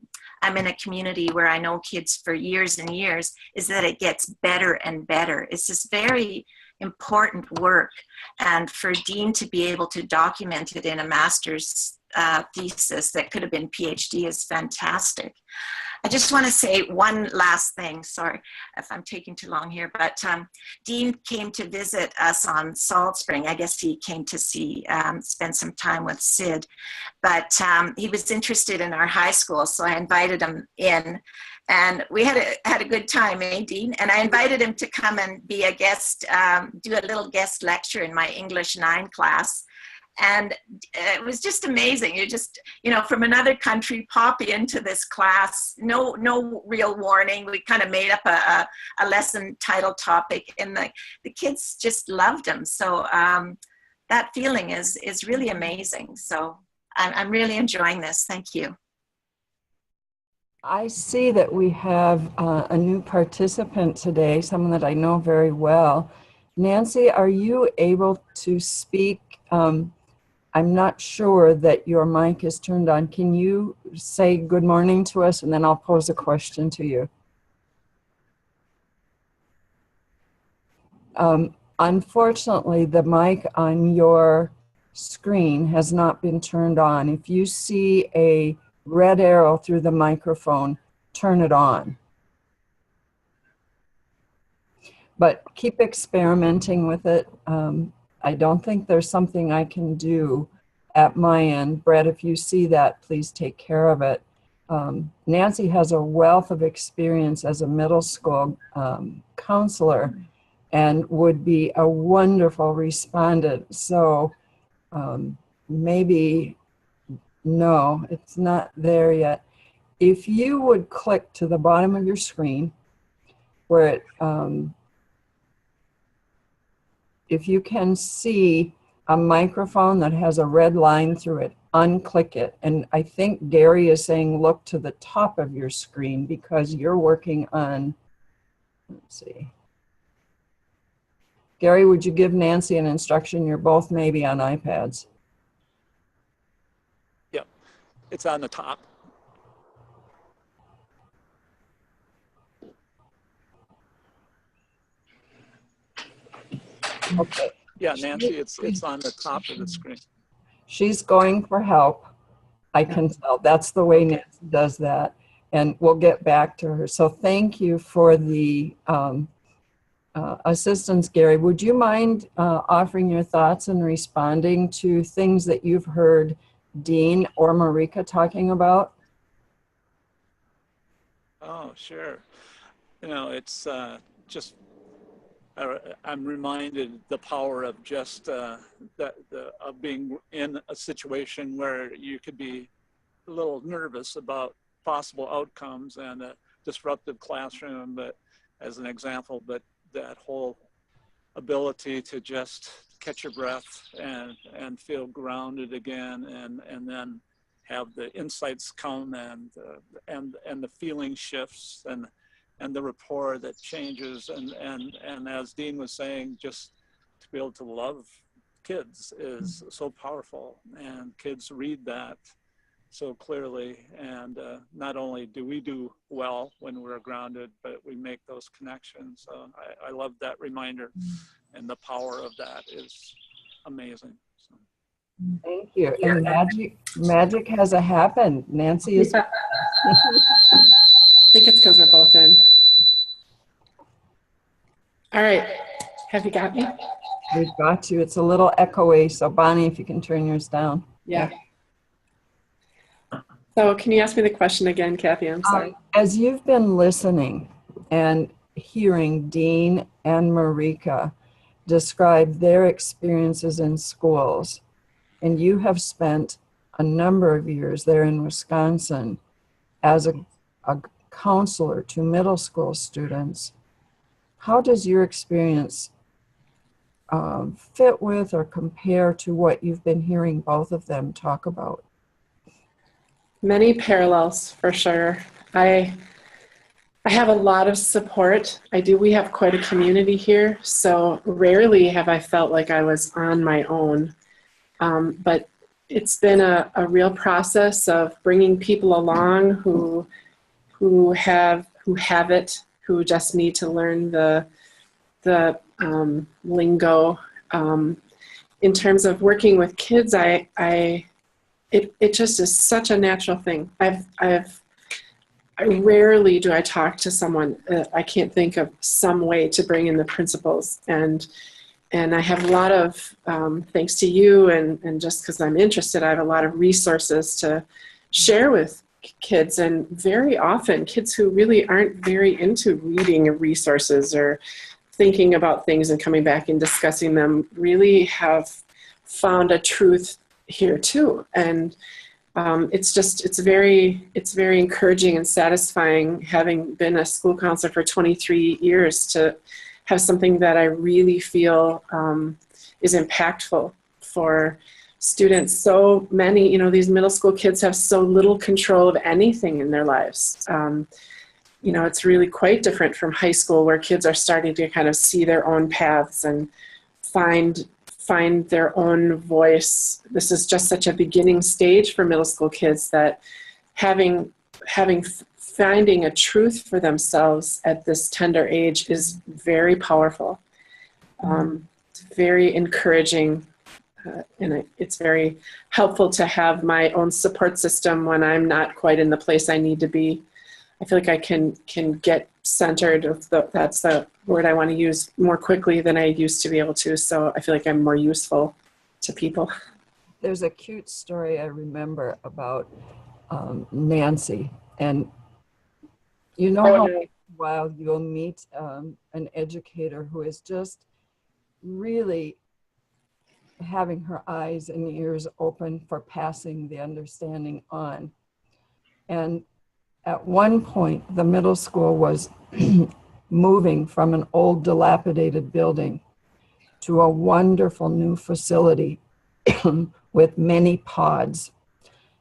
Speaker 4: in a community where I know kids for years and years, is that it gets better and better. It's this very important work. And for Dean to be able to document it in a master's thesis that could have been PhD is fantastic. I just want to say one last thing. Sorry if I'm taking too long here, but Dean came to visit us on Salt Spring. I guess he came to spend some time with Sid, but he was interested in our high school, so I invited him in, and we had a good time, Dean? And I invited him to come and be a guest, do a little guest lecture in my English 9 class. And it was just amazing. You just, from another country, pop into this class, no real warning. We kind of made up a lesson title topic, and the kids just loved them. So that feeling is really amazing. So I'm really enjoying this. Thank you.
Speaker 1: I see that we have a new participant today, someone that I know very well. Nancy, are you able to speak? I'm not sure that your mic is turned on. Can you say good morning to us, and then I'll pose a question to you? Unfortunately, the mic on your screen has not been turned on. If you see a red arrow through the microphone, turn it on. But keep experimenting with it. I don't think there's something I can do at my end. Brett, if you see that, please take care of it. Nancy has a wealth of experience as a middle school counselor and would be a wonderful respondent. So maybe, no, it's not there yet. If you would click to the bottom of your screen where it, if you can see a microphone that has a red line through it, unclick it. And I think Gary is saying look to the top of your screen because you're working on, let's see. Gary, would you give Nancy an instruction? You're both maybe on iPads.
Speaker 5: Yep, it's on the top.
Speaker 1: Okay.
Speaker 5: Yeah, Nancy, it's on the top of the screen.
Speaker 1: She's going for help. I can tell. That's the way Nancy does that. And we'll get back to her. So thank you for the assistance, Gary. Would you mind offering your thoughts and responding to things that you've heard Dean or Marika talking about?
Speaker 5: Oh, sure. You know, it's just, I'm reminded the power of just of being in a situation where you could be a little nervous about possible outcomes and a disruptive classroom, but as an example, but that whole ability to just catch your breath and feel grounded again, and then have the insights come and the feeling shifts and the rapport that changes, and as Dean was saying, just to be able to love kids is so powerful, and kids read that so clearly, and not only do we do well when we're grounded, but we make those connections. So I love that reminder, and the power of that is amazing. So.
Speaker 1: Thank you. And magic has happened. Nancy is.
Speaker 6: Yeah. I think it's because we're both in. All right. Have you got me?
Speaker 1: We've got you. It's a little echoey. So Bonnie, if you can turn yours down.
Speaker 6: Yeah. So can you ask me the question again, Kathy? I'm sorry.
Speaker 1: As you've been listening and hearing Dean and Marika describe their experiences in schools, and you have spent a number of years there in Wisconsin as a counselor to middle school students, how does your experience fit with or compare to what you've been hearing both of them talk about?
Speaker 6: Many parallels for sure. I have a lot of support. We have quite a community here, so rarely have I felt like I was on my own. But it's been a real process of bringing people along who have it, who just need to learn the lingo. In terms of working with kids, it just is such a natural thing. Rarely do I talk to someone. I can't think of some way to bring in the principles, and I have a lot of, thanks to you and just because I'm interested, I have a lot of resources to share with kids, and very often kids who really aren't very into reading resources or thinking about things and coming back and discussing them really have found a truth here too. And it's very encouraging and satisfying, having been a school counselor for 23 years, to have something that I really feel is impactful for students. So many, these middle school kids have so little control of anything in their lives. It's really quite different from high school, where kids are starting to kind of see their own paths and find their own voice. This is just such a beginning stage for middle school kids, that finding a truth for themselves at this tender age is very powerful. It's very encouraging, and it's very helpful to have my own support system when I'm not quite in the place I need to be. I feel like I can get centered, that's the word I want to use, more quickly than I used to be able to. So I feel like I'm more useful to people.
Speaker 1: There's a cute story I remember about Nancy, and you know how while you'll meet an educator who is just really having her eyes and ears open for passing the understanding on. And at one point, the middle school was moving from an old dilapidated building to a wonderful new facility with many pods.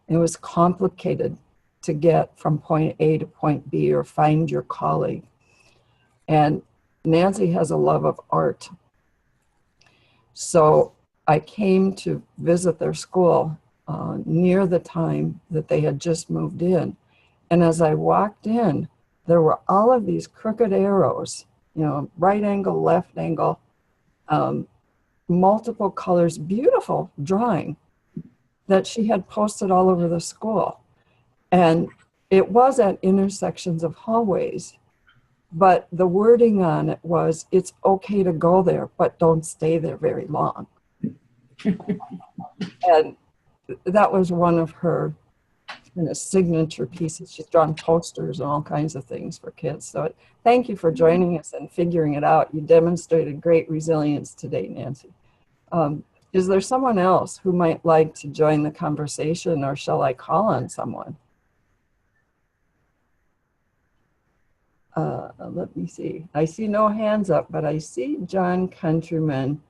Speaker 1: It was complicated to get from point A to point B or find your colleague. And Nancy has a love of art. So I came to visit their school near the time that they had just moved in. And as I walked in, there were all of these crooked arrows, right angle, left angle, multiple colors, beautiful drawing that she had posted all over the school. And it was at intersections of hallways, but the wording on it was, it's okay to go there, but don't stay there very long. And that was one of her signature pieces. She's drawn posters and all kinds of things for kids. So thank you for joining us and figuring it out. You demonstrated great resilience today, Nancy. Is there someone else who might like to join the conversation, or shall I call on someone? Let me see. I see no hands up, but I see John Countryman.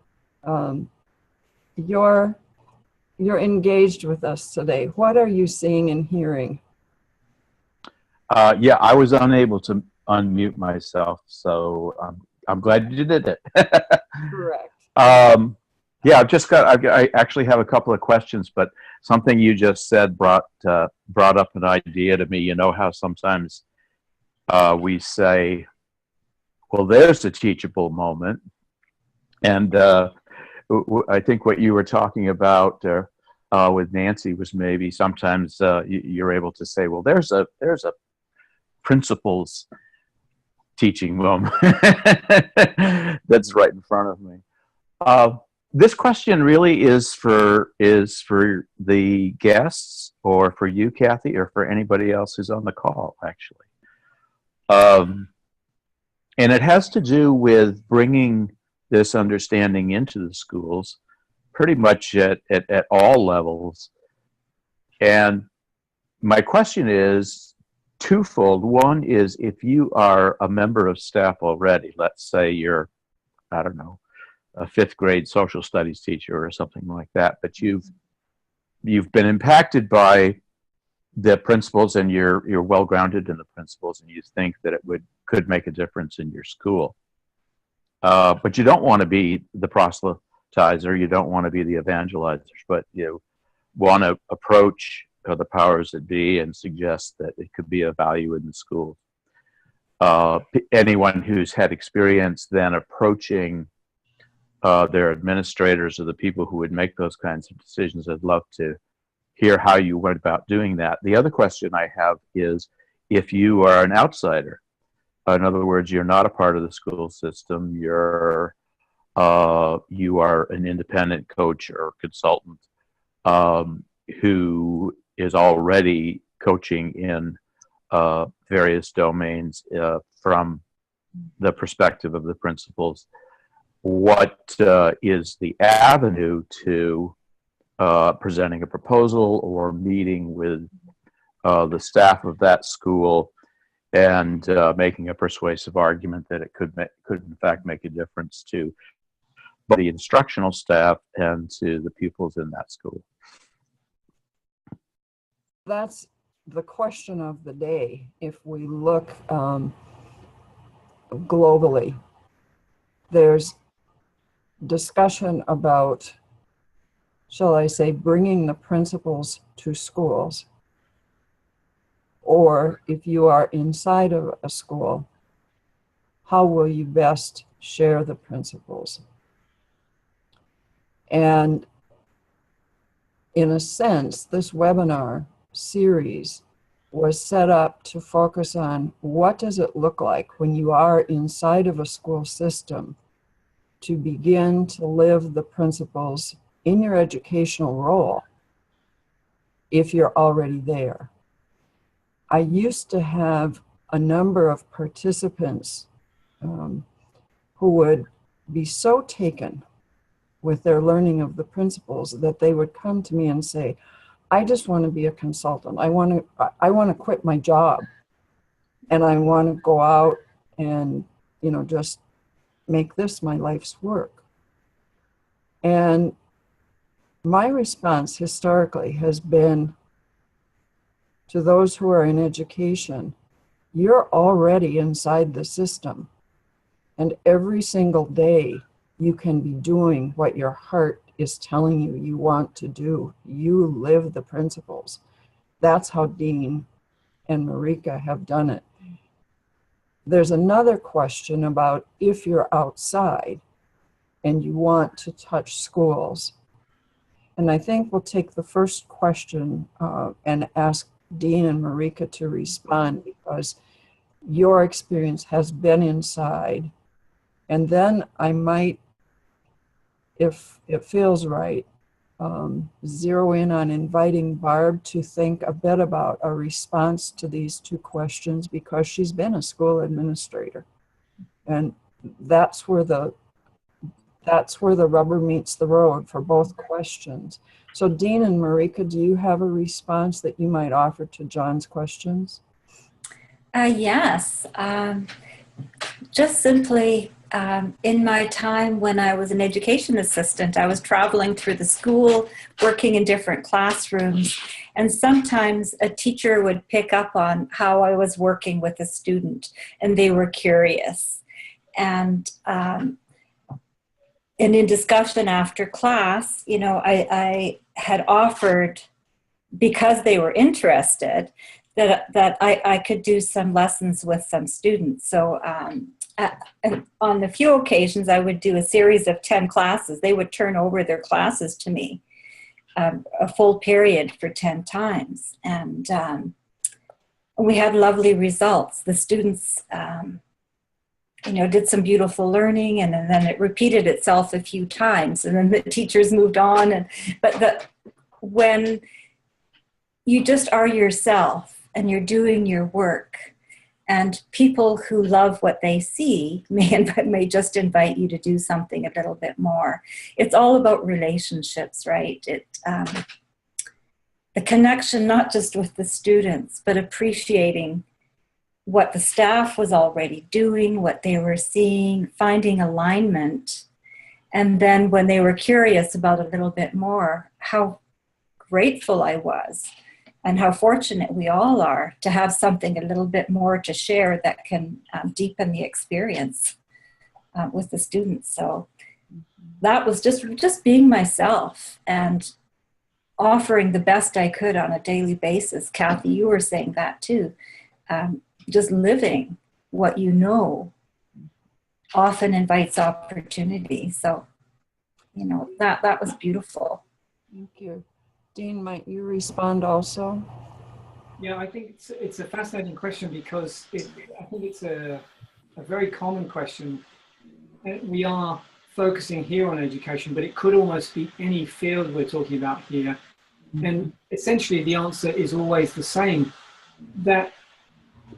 Speaker 1: You're engaged with us today. What are you seeing and hearing?
Speaker 7: Yeah, I was unable to unmute myself, so I'm glad you did it.
Speaker 1: Correct.
Speaker 7: Yeah, I actually have a couple of questions, but something you just said brought up an idea to me. You know how sometimes we say, well, there's a teachable moment. And I think what you were talking about with Nancy was maybe sometimes you're able to say, well, there's a principles teaching moment that's right in front of me. This question really is for the guests, or for you, Kathy, or for anybody else who's on the call, actually. And it has to do with bringing this understanding into the schools pretty much at all levels. And my question is twofold. One is, if you are a member of staff already, let's say you're, I don't know, a fifth grade social studies teacher or something like that, but you've been impacted by the principles, and you're well grounded in the principles, and you think that it could make a difference in your school. But you don't want to be the proselytizer, you don't want to be the evangelizers, but you want to approach the powers that be and suggest that it could be of value in the school. Anyone who's had experience then approaching their administrators or the people who would make those kinds of decisions, I'd love to hear how you went about doing that. The other question I have is, if you are an outsider, in other words, you're not a part of the school system, you are an independent coach or consultant who is already coaching in various domains from the perspective of the principals. What is the avenue to presenting a proposal or meeting with the staff of that school and making a persuasive argument that it could in fact make a difference to both the instructional staff and to the pupils in that school?
Speaker 1: That's the question of the day. If we look globally, there's discussion about, shall I say, bringing the principles to schools, or if you are inside of a school, how will you best share the principles? And in a sense, this webinar series was set up to focus on what does it look like when you are inside of a school system to begin to live the principles in your educational role if you're already there. I used to have a number of participants who would be so taken with their learning of the principles that they would come to me and say, I just want to be a consultant. I want to quit my job, and I want to go out and, just make this my life's work. And my response historically has been to those who are in education, you're already inside the system. And every single day you can be doing what your heart is telling you you want to do. You live the principles. That's how Dean and Marika have done it. There's another question about if you're outside and you want to touch schools. And I think we'll take the first question and ask Dean and Marika to respond, because your experience has been inside. And then I might, if it feels right, zero in on inviting Barb to think a bit about a response to these two questions, because she's been a school administrator. And that's where the rubber meets the road for both questions. So Dean and Marika, do you have a response that you might offer to John's questions?
Speaker 2: Yes. Just simply, in my time when I was an education assistant, I was traveling through the school, working in different classrooms, and sometimes a teacher would pick up on how I was working with a student, and they were curious. And in discussion after class, I had offered, because they were interested, that I could do some lessons with some students. So on the few occasions, I would do a series of 10 classes. They would turn over their classes to me, a full period for 10 times. And we had lovely results. The students, did some beautiful learning, and then it repeated itself a few times, and then the teachers moved on. But when you just are yourself and you're doing your work, and people who love what they see may just invite you to do something a little bit more. It's all about relationships, right? The connection, not just with the students, but appreciating what the staff was already doing, what they were seeing, finding alignment. And then when they were curious about a little bit more, how grateful I was and how fortunate we all are to have something a little bit more to share that can deepen the experience with the students. So that was just being myself and offering the best I could on a daily basis. Kathy, you were saying that too. Just living what you know often invites opportunity. So, that was beautiful.
Speaker 1: Thank you. Dean, might you respond also?
Speaker 3: Yeah, I think it's a fascinating question, because I think it's a very common question. We are focusing here on education, but it could almost be any field we're talking about here. And essentially the answer is always the same, that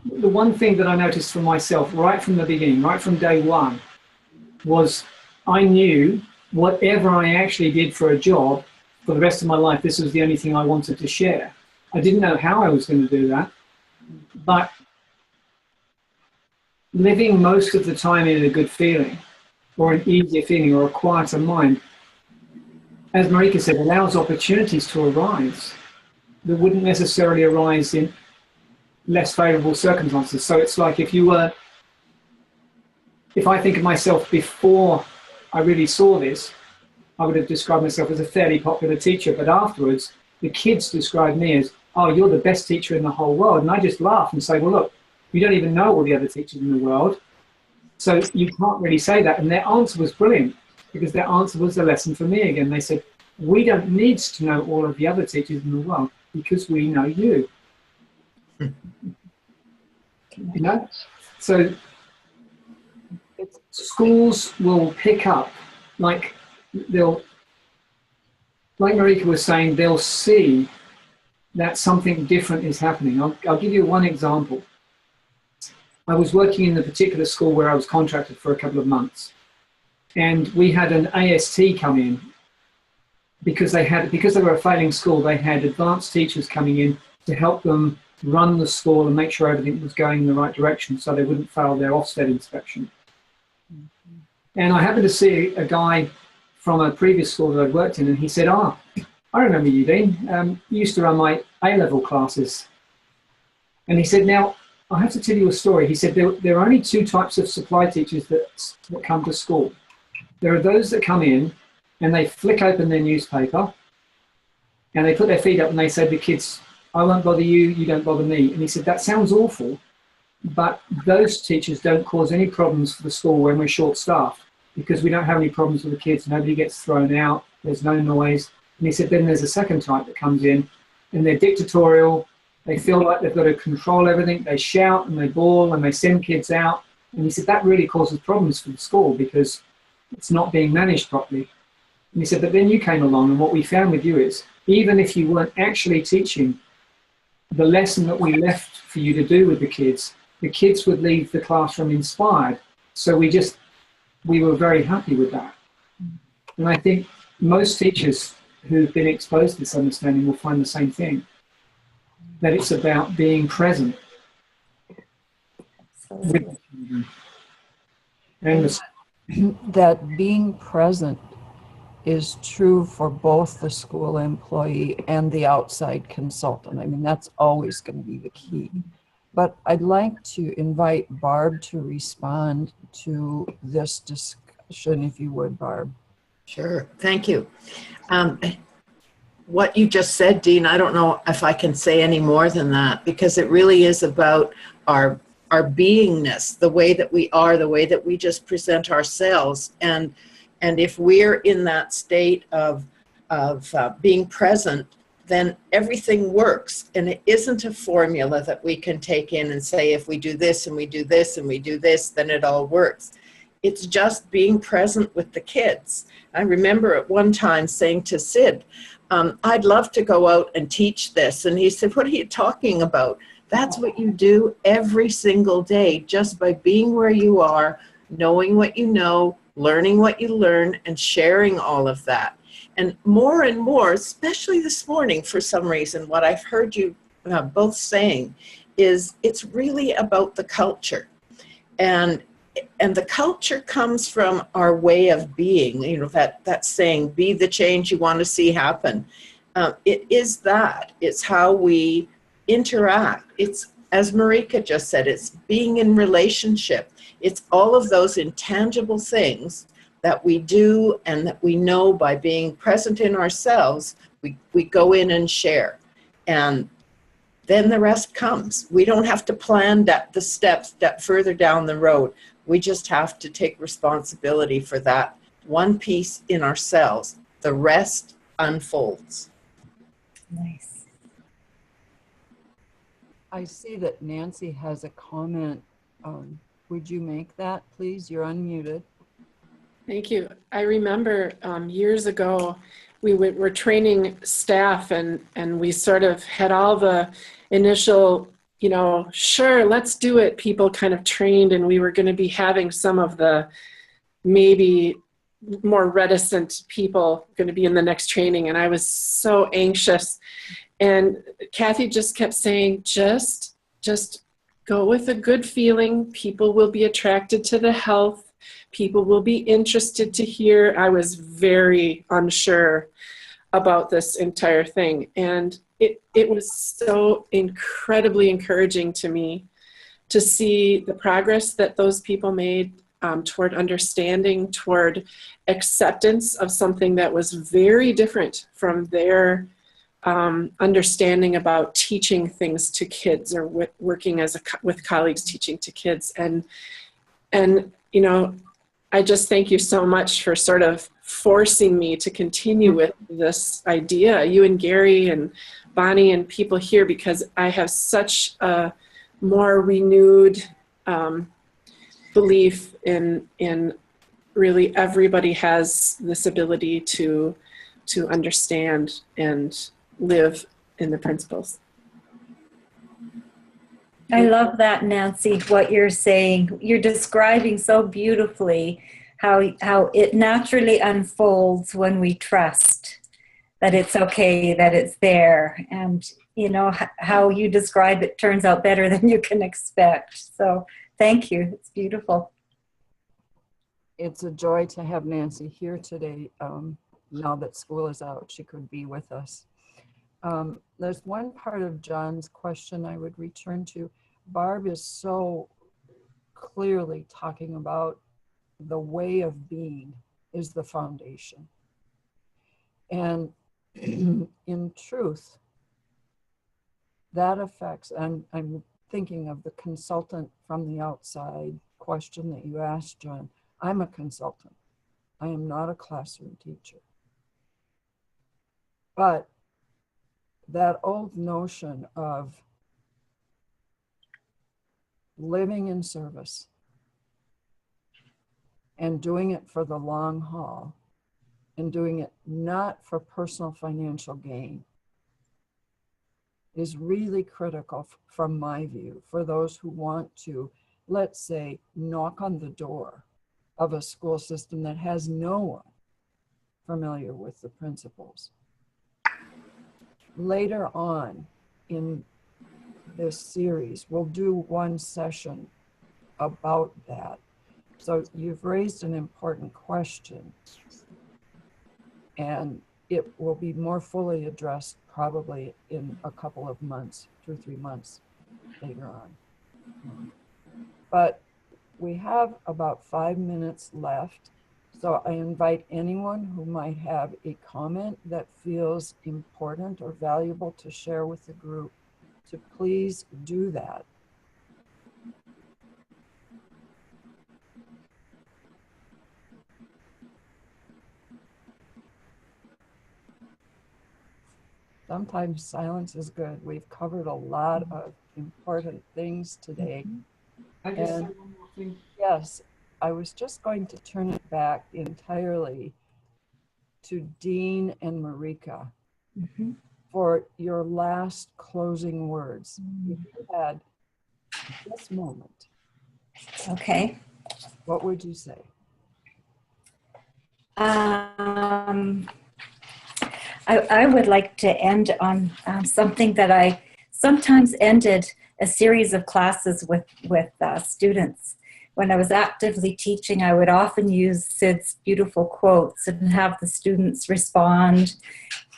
Speaker 3: the one thing that I noticed for myself right from the beginning, right from day one, was I knew whatever I actually did for a job for the rest of my life, this was the only thing I wanted to share. I didn't know how I was going to do that, but living most of the time in a good feeling, or an easier feeling, or a quieter mind, as Marika said, allows opportunities to arise that wouldn't necessarily arise in less favorable circumstances. So it's like if I think of myself before I really saw this, I would have described myself as a fairly popular teacher, but afterwards the kids described me as, oh, you're the best teacher in the whole world. And I just laugh and say, well, look, you don't even know all the other teachers in the world, so you can't really say that. And their answer was brilliant. because their answer was a lesson for me again. They said, we don't need to know all of the other teachers in the world because we know you. You know? So schools will pick up, like Marika was saying, they'll see that something different is happening. I'll give you one example. I was working in the particular school where I was contracted for a couple of months, and we had an AST come in because they were a failing school. They had advanced teachers coming in to help them run the school and make sure everything was going in the right direction so they wouldn't fail their Ofsted inspection. And I happened to see a guy from a previous school that I'd worked in, and he said, I remember you, Dean. You used to run my A-level classes. And he said, now, I have to tell you a story. He said, there are only two types of supply teachers that come to school. There are those that come in and they flick open their newspaper and they put their feet up and they say to the kids, I won't bother you, you don't bother me. And he said, that sounds awful, but those teachers don't cause any problems for the school when we're short-staffed because we don't have any problems with the kids. Nobody gets thrown out. There's no noise. And he said, then there's a second type that comes in and they're dictatorial. They feel like they've got to control everything. They shout and they bawl and they send kids out. And he said, that really causes problems for the school because it's not being managed properly. And he said, but then you came along and what we found with you is, even if you weren't actually teaching the lesson that we left for you to do with the kids would leave the classroom inspired. So we were very happy with that. And I think most teachers who've been exposed to this understanding will find the same thing, that it's about being present with the children. And
Speaker 1: that being present is true for both the school employee and the outside consultant. I mean, that's always going to be the key. But I'd like to invite Barb to respond to this discussion, if you would, Barb.
Speaker 8: Sure, thank you. What you just said, Dean, I don't know if I can say any more than that, because it really is about our beingness, the way that we are, the way that we just present ourselves. And if we're in that state of being present, then everything works. And it isn't a formula that we can take in and say, if we do this and we do this and we do this, then it all works. It's just being present with the kids. I remember at one time saying to Sid, I'd love to go out and teach this. And he said, what are you talking about? That's what you do every single day, just by being where you are, knowing what you know, learning what you learn, and sharing all of that. And more, especially this morning, for some reason, what I've heard you both saying is it's really about the culture. And the culture comes from our way of being, you know, that saying, be the change you want to see happen. It is that. It's how we interact. It's, as Marika just said, it's being in relationship. It's all of those intangible things that we do and that we know by being present in ourselves, we go in and share. And then the rest comes. We don't have to plan the steps that further down the road. We just have to take responsibility for that one piece in ourselves. The rest unfolds.
Speaker 2: Nice.
Speaker 1: I see that Nancy has a comment. Would you make that, please? You're unmuted.
Speaker 6: Thank you. I remember years ago, we were training staff and we sort of had all the initial, you know, sure, let's do it. People kind of trained, and we were going to be having some of the maybe more reticent people going to be in the next training. And I was so anxious. And Kathy just kept saying, just go with a good feeling. People will be attracted to the health. People will be interested to hear. I was very unsure about this entire thing. And it was so incredibly encouraging to me to see the progress that those people made toward understanding, toward acceptance of something that was very different from their understanding about teaching things to kids or working with colleagues teaching to kids. And you know, I just thank you so much for sort of forcing me to continue with this idea, you and Gary and Bonnie and people here, because I have such a more renewed belief in really everybody has this ability to understand and live in the principles.
Speaker 2: I love that, Nancy, what you're saying. You're describing so beautifully how it naturally unfolds when we trust that it's okay, that it's there. And, you know, how you describe it turns out better than you can expect. So thank you. It's beautiful.
Speaker 1: It's a joy to have Nancy here today. Now that school is out, she could be with us. There's one part of John's question I would return to. Barb is so clearly talking about the way of being is the foundation. And in truth, that affects, and I'm thinking of the consultant from the outside question that you asked, John. I'm a consultant. I am not a classroom teacher. But that old notion of living in service and doing it for the long haul and doing it not for personal financial gain is really critical from my view for those who want to, let's say, knock on the door of a school system that has no one familiar with the principles. Later on in this series, we'll do one session about that. So you've raised an important question, and it will be more fully addressed probably in a couple of months, 2 or 3 months later on. But we have about 5 minutes left. So I invite anyone who might have a comment that feels important or valuable to share with the group to please do that. Sometimes silence is good. We've covered a lot of important things today.
Speaker 3: I just say one more thing.
Speaker 1: Yes, I was just going to turn it back entirely to Dean and Marika for your last closing words. If you had this moment,
Speaker 2: Okay.
Speaker 1: what would you say?
Speaker 2: I would like to end on something that I sometimes ended a series of classes with students. When I was actively teaching, I would often use Sid's beautiful quotes and have the students respond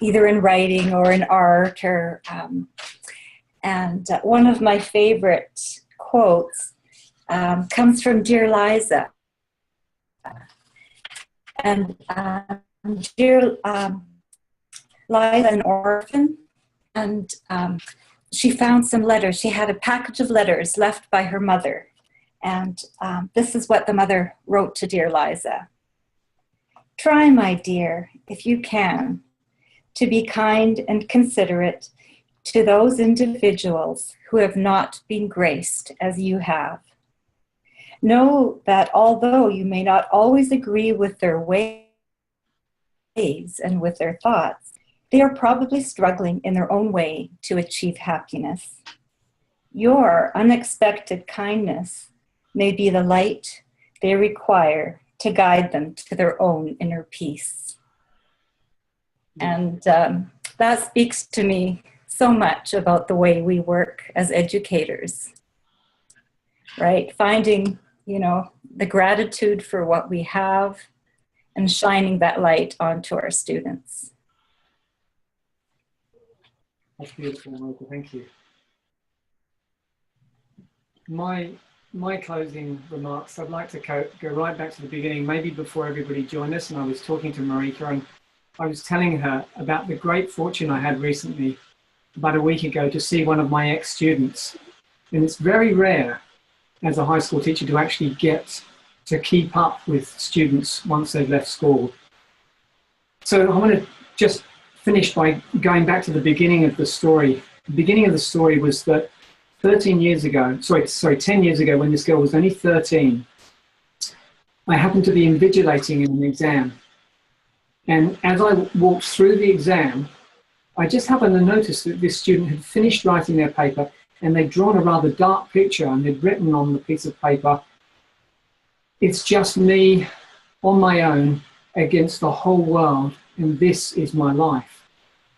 Speaker 2: either in writing or in art. And one of my favorite quotes comes from Dear Liza. And Dear Liza, an orphan, and she found some letters. She had a package of letters left by her mother. And this is what the mother wrote to dear Liza. Try, my dear, if you can, to be kind and considerate to those individuals who have not been graced as you have. Know that although you may not always agree with their ways and with their thoughts, they are probably struggling in their own way to achieve happiness. Your unexpected kindness may be the light they require to guide them to their own inner peace. And that speaks to me so much about the way we work as educators, right? Finding, the gratitude for what we have and shining that light onto our students.
Speaker 3: That's beautiful, Marika. Thank you. My closing remarks, I'd like to go right back to the beginning, maybe before everybody joined us, and I was talking to Marika, and I was telling her about the great fortune I had recently, about a week ago, to see one of my ex-students. And it's very rare as a high school teacher to actually get to keep up with students once they've left school. So I want to just finish by going back to the beginning of the story. The beginning of the story was that 10 years ago, when this girl was only 13, I happened to be invigilating in an exam. And as I walked through the exam, I just happened to notice that this student had finished writing their paper and they'd drawn a rather dark picture and they'd written on the piece of paper, "It's just me on my own against the whole world, and this is my life."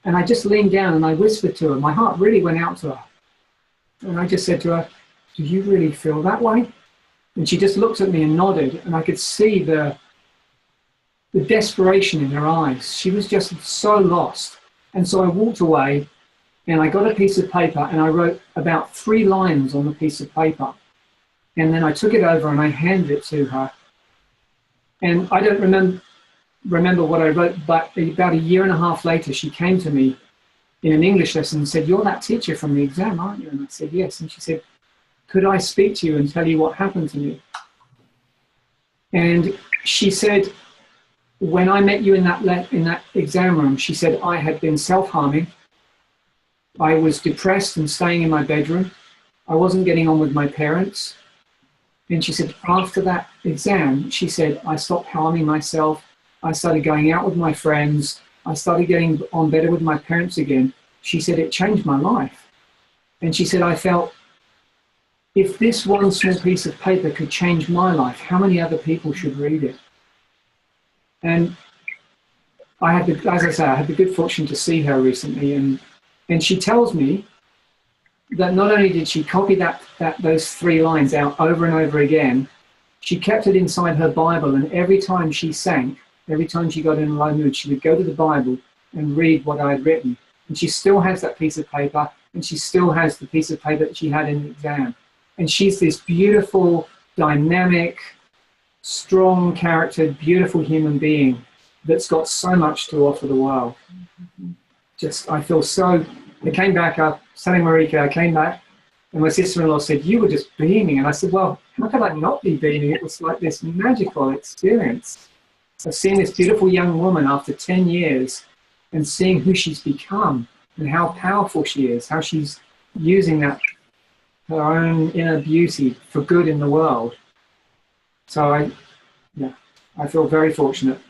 Speaker 3: And I just leaned down and I whispered to her. My heart really went out to her. And I just said to her, "Do you really feel that way?" And she just looked at me and nodded, and I could see the desperation in her eyes. She was just so lost. And so I walked away and I got a piece of paper and I wrote about 3 lines on the piece of paper. And then I took it over and I handed it to her. And I don't remember what I wrote, but about a year and a half later, she came to me in an English lesson and said, "You're that teacher from the exam, aren't you?" And I said, "Yes." And she said, "Could I speak to you and tell you what happened to me?" And she said, "When I met you in that exam room," she said, "I had been self-harming. I was depressed and staying in my bedroom. I wasn't getting on with my parents." And she said, after that exam, she said, "I stopped harming myself. I started going out with my friends. I started getting on better with my parents again." She said, "It changed my life." And she said, "I felt, if this one small piece of paper could change my life, how many other people should read it?" And I had the good fortune to see her recently, and she tells me that not only did she copy those 3 lines out over and over again, she kept it inside her Bible, and every time she sank, every time she got in a low mood, she would go to the Bible and read what I had written. And she still has that piece of paper, and she still has the piece of paper that she had in the exam. And she's this beautiful, dynamic, strong character, beautiful human being that's got so much to offer the world. I feel so, I came back up, telling Marika, I came back, and my sister-in-law said, "You were just beaming." And I said, "Well, how could I not be beaming? It was like this magical experience of seeing this beautiful young woman after 10 years and seeing who she's become and how powerful she is, how she's using her own inner beauty for good in the world." So I feel very fortunate.